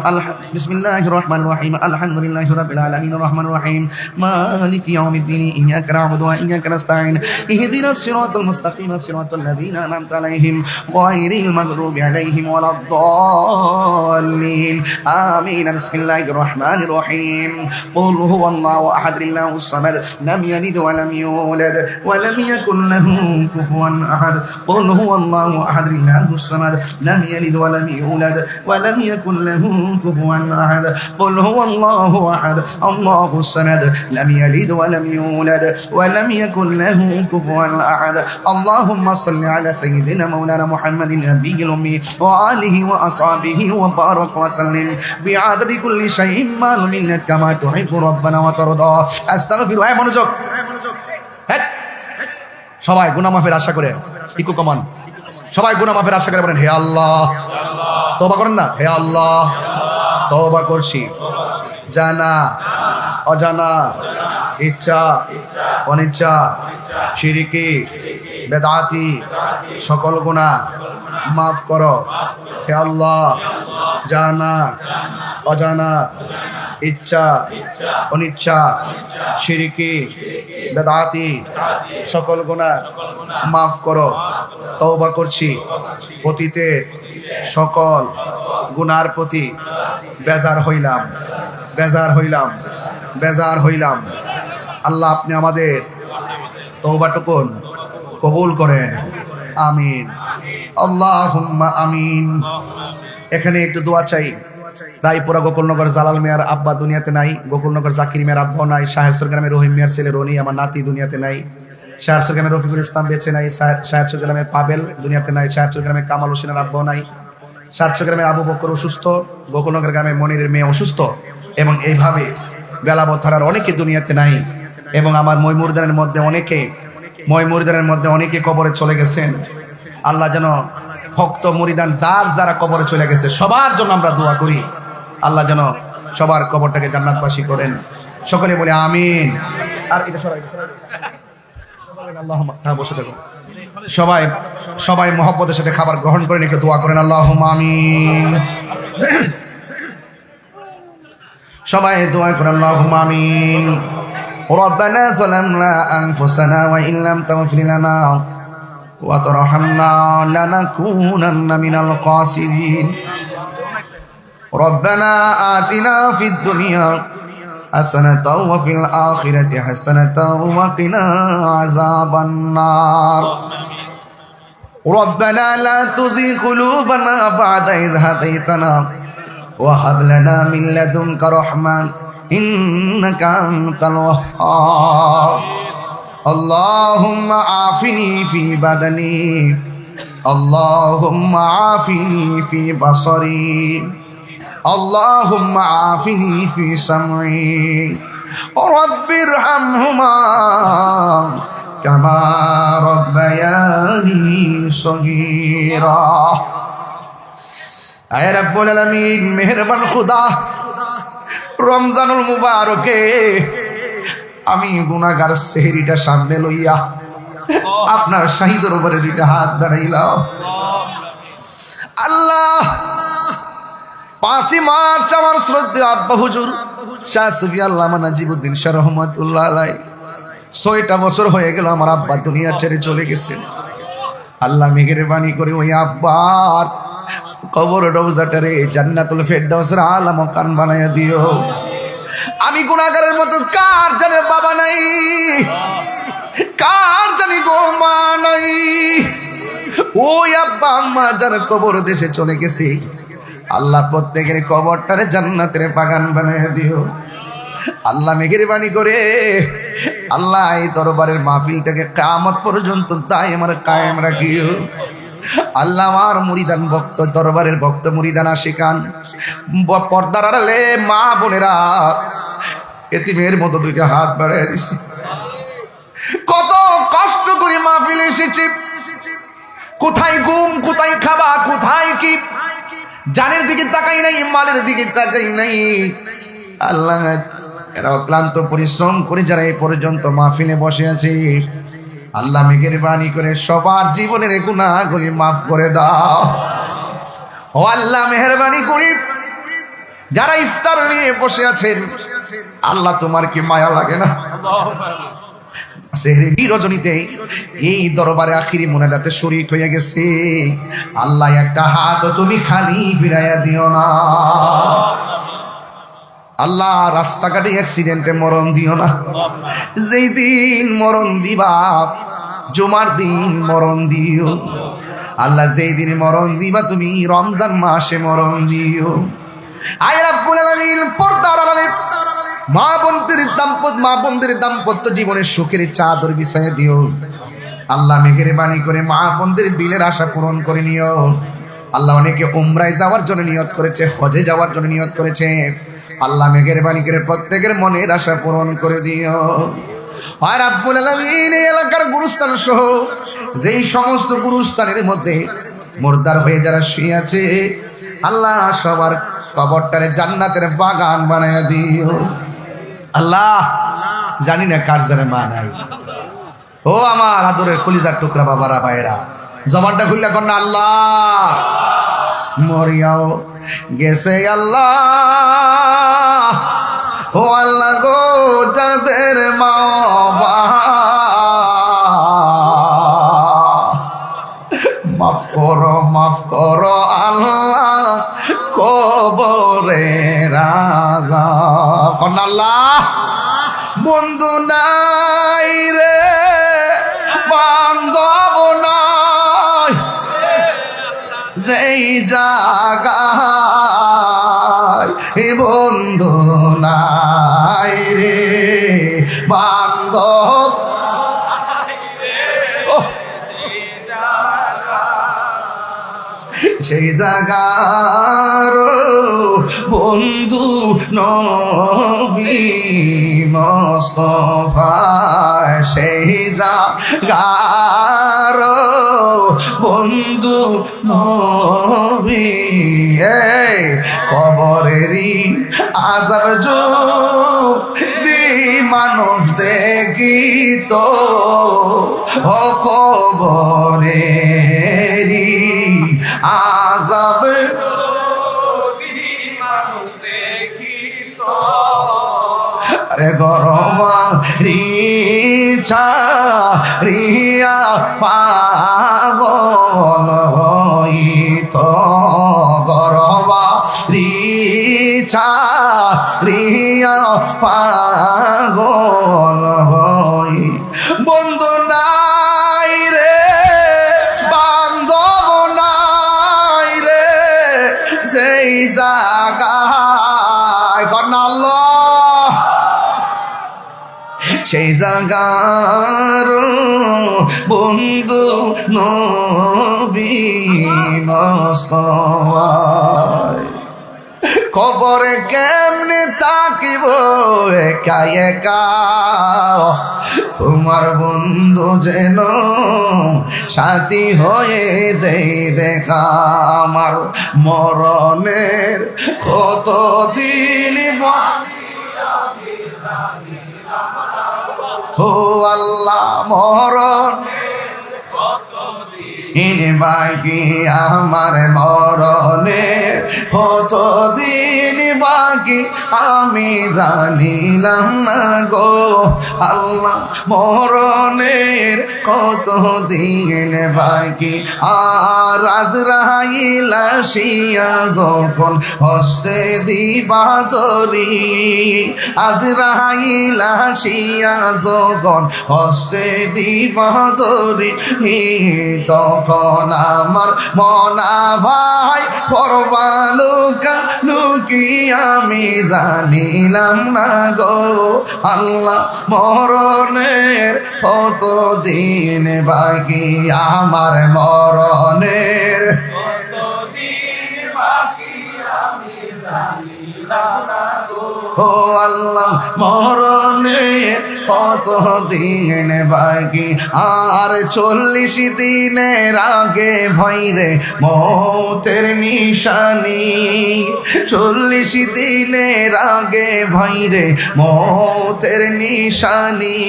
বিসমিল্লাহির রহমানির রহিম। আলহামদুলিল্লাহি রাব্বিল আলামিন রহমানির রহিম মালিকি ইয়াউমিদ্দিন ইয়াকা না'বুদু ওয়া ইয়াকা নাস্তাঈন ইহদিনাস সিরাতাল মুস্তাকিম সিরাতাল লাযীনা আন'আমতা আলাইহিম গায়রিল মাগদুবি আলাইহিম ওয়ালাদ-দাল্লিন আমিন। বিসমিল্লাহির রহমানির রহিম। কুল হুয়াল্লাহু আহাদ আল্লাহুস সামাদ লাম ইয়ালিদ ওয়া লাম ইউলাদ ওয়া লাম ইয়াকুল লাহু কুফুওয়ান আহাদ। কুল হুয়াল্লাহু আহাদ আল্লাহুস সামাদ লাম ইয়ালিদ ওয়া লাম ইউলাদ ولم يكن له كفوا أحد قل هو الله أحد الله الصمد لم يلد ولم يولد ولم يكن له كفوا أحد اللهم صل على سيدنا مولانا محمد النبي الأمي وآله وأصحابه وبارك وسلم بعدد كل شيء ما منك كما تحب ربنا وترضى أستغفر أي মনোযোগ সবাই গুনাহ মাফের আশা করে ইকো কমান সবাই গুনাহ মাফের আশা করে বলেন হে আল্লাহ। তওবা করেন না, হে আল্লাহ তওবা করছি জানা অজানা ইচ্ছা অনিচ্ছা শিরকি বেদাতি সকল গুনাহ মাফ করো হে আল্লাহ। জানা অজানা ইচ্ছা অনিচ্ছা শিরকি বেদাতি সকল গুনাহ মাফ করো। তওবা করছি অতীতের সকল গুনার প্রতি বেজার হইলাম, বেজার হইলাম, বেজার হইলাম। আল্লাহ আপনি আমাদের তওবাটুকুন কবুল করেন, আমিন আল্লাহুম্মা আমিন। এখানে একটু দোয়া চাই। রায়পুরা গোকুলনগর জালাল মিয়ার আব্বা দুনিয়াতে নাই, গোকুলনগর জাকির মিয়ার আব্বাও নাই, শাহেরচর গ্রামের রহিম মিয়ার ছেলে রনি আমার নাতি দুনিয়াতে নাই, শাহেরচর গ্রামের রফিকুল ইসলাম বেঁচে নাই, শাহেরচর গ্রামের পাবেল দুনিয়াতে নাই, শাহেরচর গ্রামের কামাল হোসেনের আব্বাও নাই, শাহেরচর গ্রামের আবু বকর অসুস্থ, গোকুলনগর গ্রামের মনিরের মেয়ে অসুস্থ, এবং এইভাবে বেলাবত থানার অনেকে দুনিয়াতে নাই, এবং আমার ময়মুরদানের মধ্যে অনেকে কবরে চলে গেছেন। আল্লাহ যেন ভক্ত মুরিদান যারা কবরে চলে গেছে সবার জন্য আমরা দোয়া করি, আল্লাহ যেন সবার কবরটাকে জান্নাতবাসী করেন। সকলে বলে আমিন। আর এটা বসে থাকুন সবাই, সবাই মহব্বতের সাথে খাবার গ্রহণ করেন, একটু দোয়া করেন আল্লাহুম্মা আমিন। সবাই দোয়া করেন আল্লাহুম্মা আমিন। ربنا ظلمنا أنفسنا وإن لم تغفر لنا وترحمنا لنكونن من الخاسرين ربنا آتنا في الدنيا حسنة وفي الآخرة حسنة وقنا عذاب النار ربنا لا تزغ قلوبنا بعد إذ هديتنا وهب لنا من لدنك رحمة إنك أنت الوهاب اللهم عافني في بدني اللهم عافني في بصري اللهم عافني في سمعي রব্বির হামহুমা কামা রব্বায়ানি সগীরা। আয় রব্বুল আলামিন, মেহেরবান খুদা, রমজানুল মুবারকে আমি গুনাহগার সেহরিটা সামনে লইয়া আপনার শাহিদের উপরে দুইটা হাত বাড়াইলাম। আল্লাহ, 5 মার্চ আমার শ্রদ্ধেয় আব্বা হুজুর শাহ সুফি আল্লামা নাজিবউদ্দিন শাহ রহমাতুল্লাহ আলাইহি 6টা বছর হয়ে গেল আমার আব্বা দুনিয়া ছেড়ে চলে গেছেন। আল্লাহ মেহেরবানি করে ওই আব্বার কবর রওজাটারে জান্নাতুল ফেরদাউসের আলা মাকান বানায়া দিও। আমি গুনাহগারের মতো কার জানে বাবা নাই, কার জানি গো মা নাই। ওই আব্বা আম্মা যার কবর দেশে চলে গেছে, আল্লাহ প্রত্যেকের কবরটারে জান্নাতের বাগান বানায়া দিও। আল্লাহ মেহেরবানি করে আল্লাহ এই দরবারের মাহফিলটাকে কিয়ামত পর্যন্ত দায়েমার কায়েম রাখিও। আল্লাহ আমার মুরিদান ভক্ত, দরবারের ভক্ত মুরিদান আশিকান, পর্দার আড়ালে মা বোনেরা এতিমের মতো দুইটা হাত বাড়াইয়া দিছি। কত কষ্ট করে মাহফিলে এসেছি, কোথায় ঘুম, কোথায় খাবা, কোথায় কি, জানের দিকে তাকাই নাই, মালের দিকে তাকাই নাই। আল্লাহ, এরা অক্লান্ত পরিশ্রম করে যারা এই পর্যন্ত মাহফিলে বসে আছে, আল্লাহ মেহেরবানি করে সবার জীবনের গুনাহগুলি মাফ করে দাও। ও আল্লাহ মেহেরবানি করে যারা ইফতার নিয়ে বসে আছেন, আল্লাহ তোমার কি মায়া লাগে না? সেহরি রজনীতে এই দরবারে আখিরি মোনাজাতে শরীক হয়ে গেছে। আল্লাহ একটা হাত তুমি খালি ফিরাইয়া দিও না। আল্লাহ রাস্তাঘাটে অ্যাক্সিডেন্টে মরণ দিও না। যেই দিন মরণ দিবা জুমার দিন মরণ দিও। আল্লাহ যেই দিন মরণ দিবা তুমি রমজান মাসে মরণ দিও। আয় রাব্বুল আলামিন, পর্দার আড়ালে মা বোনদের দাম্পত্য জীবনের সুখের চাদর বিছাইয়া দিও। আল্লাহ মেহেরবানি করে মা বোনদের দিলের আশা পূরণ করে নিও। আল্লাহ অনেকে উমরায় যাওয়ার জন্য নিয়ত করেছে, হজে যাওয়ার জন্য নিয়ত করেছে, আল্লাহ মেহেরবানি করে প্রত্যেকের মনের আশা পূরণ করে দিও। আর রাব্বুল আলামিন, এই এলাকার গুরুস্থান সহ যেই সমস্ত গুরুস্থানের মধ্যে মুর্দার হয়ে যারা শুয়ে আছে, আল্লাহ সবার কবরটারে জান্নাতের বাগান বানায়া দিও। আল্লাহ, জানি না কার জানে মা নাই। ও আমার আদরের কলিজার টুকরা বাবারা ভাইরা, জবানটা খুললে কর না আল্লাহ। মরিয়াও গেছে আল্লাহ, ও আল্লাহ গো, যাদের মা মাফ করো, মাফ করো আল্লাহ, কবরে রাজা কন্যা। আল্লাহ, বন্ধু নাই রে, বান্ধব নাই, যেই জায়গায় বন্ধু নাই রে, বান্ধব সেই জায়গার বন্ধু নবী মুস্তাফা, সেই জায়গার বন্ধু নবী। কবরেরই আযাব যদি মানুষ দেখিত, ও কবরেরই আযাব যদি মানুষ দেখিত, আরে গরমা রিচা রিয়া পাগল হইত, গরমা রিচা রিয়া পাগল হই। বন্ধু নাই রে, বান্ধব নাই রে, যেই জায়গায় কন্যা আল্লাহ, সেই জায়গার বন্ধু নবী মুস্তাফা। কবরে কেমনে তাকিব একা একা, তোমার বন্ধু যেন সাথী হয়ে দেই দেখা। আমার মরণের কতদিন ও আল্লাহ, মরণ বাকি আমার মরণের কতদিন বাকি আমি জানিলাম না গো আল্লাহ, মরণের কতদিন বাকি। আর আজরাইল আসিয়া যখন হস্তে দিবা তরি, আজরাইল আসিয়া যখন হস্তে দিবা তরি, তখন আমার মনা ভাই পরবালুকা লুকি আমি জানিলাম না গো আল্লাহ, মরণের কতদিন বাকি আমার মরণের কতদিন বাকি আমি জানিলাম না গো ও আল্লাহ, মরণের কতদিন বাকি। আর 40 দিনের আগে ভয়রে মৌতের নিশানি, 40 দিনের আগে ভয়রে মৌতের নিশানি।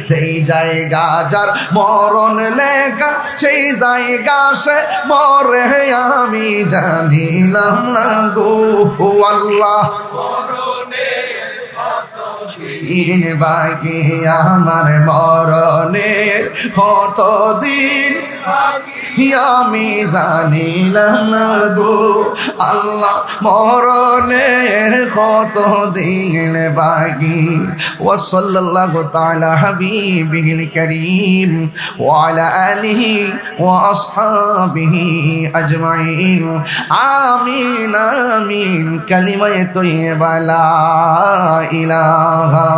সেই জায়গা যার মরণ লেখা সেই জায়গা সে মরে আমি জানিলাম না গো আল্লাহ, দিন বাকি আমার মরণের কতদিন আমি জানিলাম না গো আল্লাহ, মরণের কতদিন বাকি। ওয়া সাল্লাল্লাহু তাআলা হাবিবিহিল কারীম ওয়া আলা আলিহি ওয়া আসহাবিহি আজমাইন। আমিন আমিন। কালিমায়ে তয়্যিবা লা ইলাহা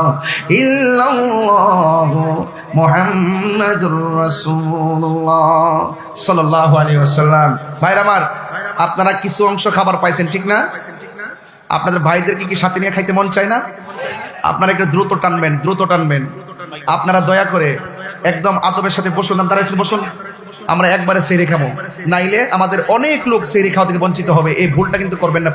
ইল্লাল্লাহু মুহাম্মাদুর রাসূলুল্লাহ সাল্লাল্লাহু আলাইহি ওয়াসাল্লাম। ভাইরা আমার, আপনারা কিছু অংশ খাবার পাইছেন ঠিক না? আপনাদের ভাইদেরকে কি সাথে নিয়ে খাইতে মন চায় না? আপনারা একটু দ্রুত টানবেন, দ্রুত টানবেন। আপনারা দয়া করে একদম আদবের সাথে বসুন, দাঁড়াইছেন বসুন। আমরা একবারে সেহরি খাবো, নাইলে আমাদের অনেক লোক সেহরি খাওয়া থেকে বঞ্চিত হবে। এই ভুলটা কিন্তু করবেন না।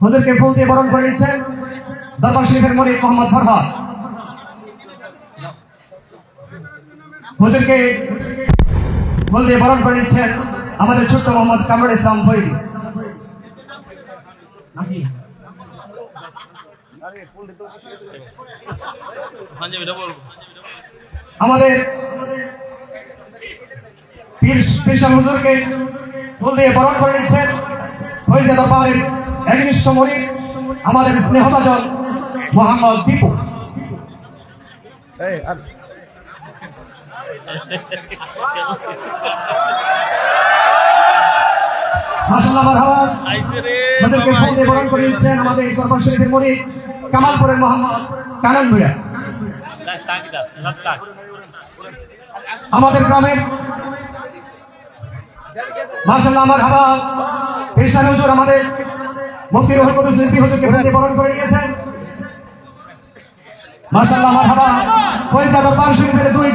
হুজুরকে ফুল দিয়ে বরণ করে নিচ্ছেন দরবার শরীফের মুরিদ মোহাম্মদ ফরহাদ। হুজুরকে ফুল দিয়ে বরণ করে নিচ্ছেন আমাদের ছোট্ট মোহাম্মদ কামরুল ইসলাম ফরিদি। আমাদের পীর সাহেব হুজুরকে ফুল দিয়ে বরণ করে নিচ্ছেন ফয়জা দরবারের একনিষ্ঠ মুরিদ আমাদের স্নেহভাজন মোহাম্মদ দীপু। মাশাআল্লাহ, মারহাবা। হুজুরকে ফুল দিয়ে বরণ করে নিচ্ছেন আমাদের দরবার শরীফের মুরিদ কামালপুরের মোহাম্মদ কানান ভূঁইয়া। আমাদের গ্রামের মাশাআল্লাহ, মারহাবা, পীর সাহেব হুজুর আমাদের মুফতি রুহুল কুদুস রিজভী হুজুরকে ফুল দিয়ে বরণ করে নিয়েছেন। মাশাআল্লাহ, মারহাবা। ফয়জা দরবার শরীফের দুই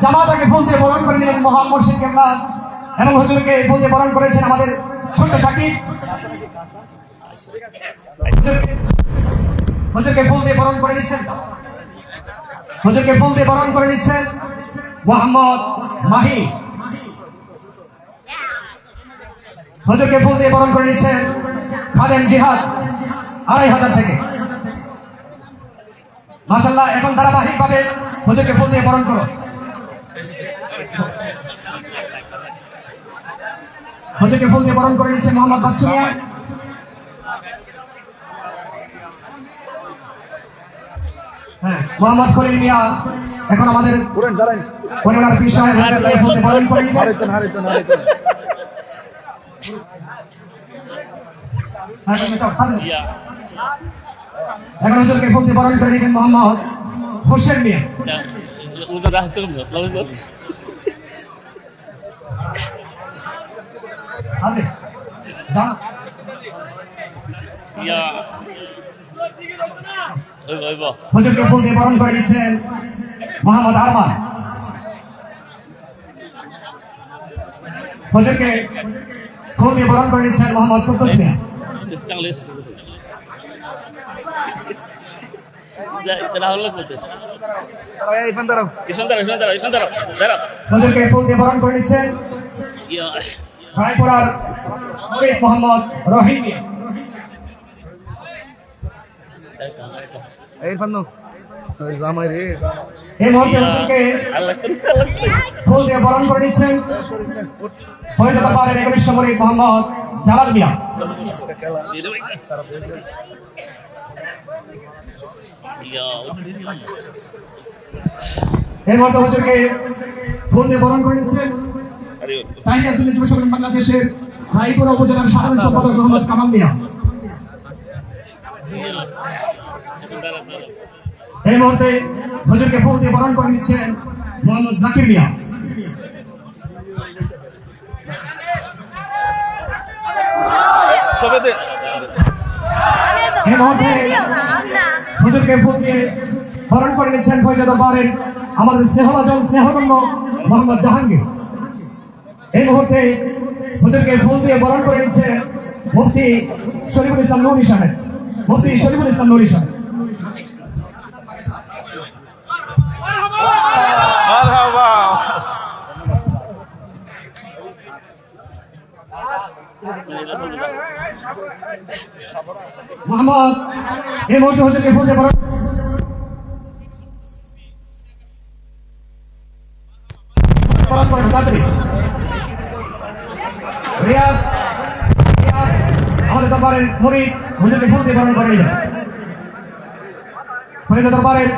জামাতাকে ফুল দিয়ে বরণ করে নিলেন মোহাম্মদ মুর্শিদ কেবলা এবং হুজুরকে ফুল দিয়ে বরণ করেছেন আমাদের ছোট্ট সাকিব হুজুরকে ফুল দিয়ে বরণ করে নিচ্ছেন। হুজুরকে ফুল দিয়ে বরণ করে নিচ্ছেন মোহাম্মদ মাহি। হুজুরকে ফুল দিয়ে বরণ করে নিচ্ছেন খাদেম জিহাদ 2500 থেকে। মাশাআল্লাহ, এখন ধারাবাহিক ভাবে হুজুরকে ফুল দিয়ে বরণ করো। হুজুরকে ফুল দিয়ে বরণ করে নিচ্ছেন মোহাম্মদ বাচ্চু মিয়া। হ্যাঁ, মোহাম্মদ খলিল মিয়া এখন আমাদের পরিবার বিষয় ফুল দিয়ে বরণ করে নিবেন। এখন হুজুরকে ফুল দিয়ে বরণ করে নিবেন মোহাম্মদ হোসেন মিয়া। Usa da Hand mit, glaube ich. আগে যান। Ja. Über. হুজুরকে ফুল দিয়ে বরণ করে নিচ্ছেন মোহাম্মদ আরমান। হুজুরকে ফুল দিয়ে বরণ করে নিচ্ছেন মোহাম্মদ কুদ্দুস মিয়া। Jangan les. Darah Allah betul. Isan darah. হুজুরকে ফুল দিয়ে বরণ করে নিচ্ছেন Ya. রায়পুরার শরীফ মোহাম্মদ রহিম মিয়া। এই মুহূর্তে হুজুরকে Allah. ফুল দিয়ে বরণ করে নিচ্ছেন ফয়জাদ পাহাড়ের একনিষ্ঠ মুরিদ মোহাম্মদ জালাল মিয়া। Ya. এই মুহূর্তে হুজুরকে ফুল দিয়ে বরণ করে নিচ্ছেন তাহিয়া সুন্নি যুব সংগঠন বাংলাদেশের রায়পুরা উপজেলার সাধারণ সম্পাদক মোহাম্মদ কামাল মিয়া। এই মুহূর্তে হুজুরকে ফুল দিয়ে বরণ করে নিচ্ছেন মোহাম্মদ জাকির মিয়া। এই মুহূর্তে হুজুরকে ফুল দিয়ে বরণ করে নিচ্ছেন ফয়জাদ পাহাড়ের আমাদের স্নেহভাজন স্নেহধন্য মোহাম্মদ জাহাঙ্গীর। এই মুহূর্তে হুজুরকে ফুল দিয়ে বরণ করে নিচ্ছেন মুফতি শরীফুল ইসলাম নুরি সাহেব। মুফতি শরীফুল ইসলাম নুরি সাহেব। মোহাম্মদ এই মুহূর্তে হুজুরকে ফুল দিয়ে বরণ করে তাড়াতাড়ি রিয়াদ আমাদের দরবারের মুরিদ হুজুরকে ফুল দিয়ে বরণ করে নিলেন। দরবারের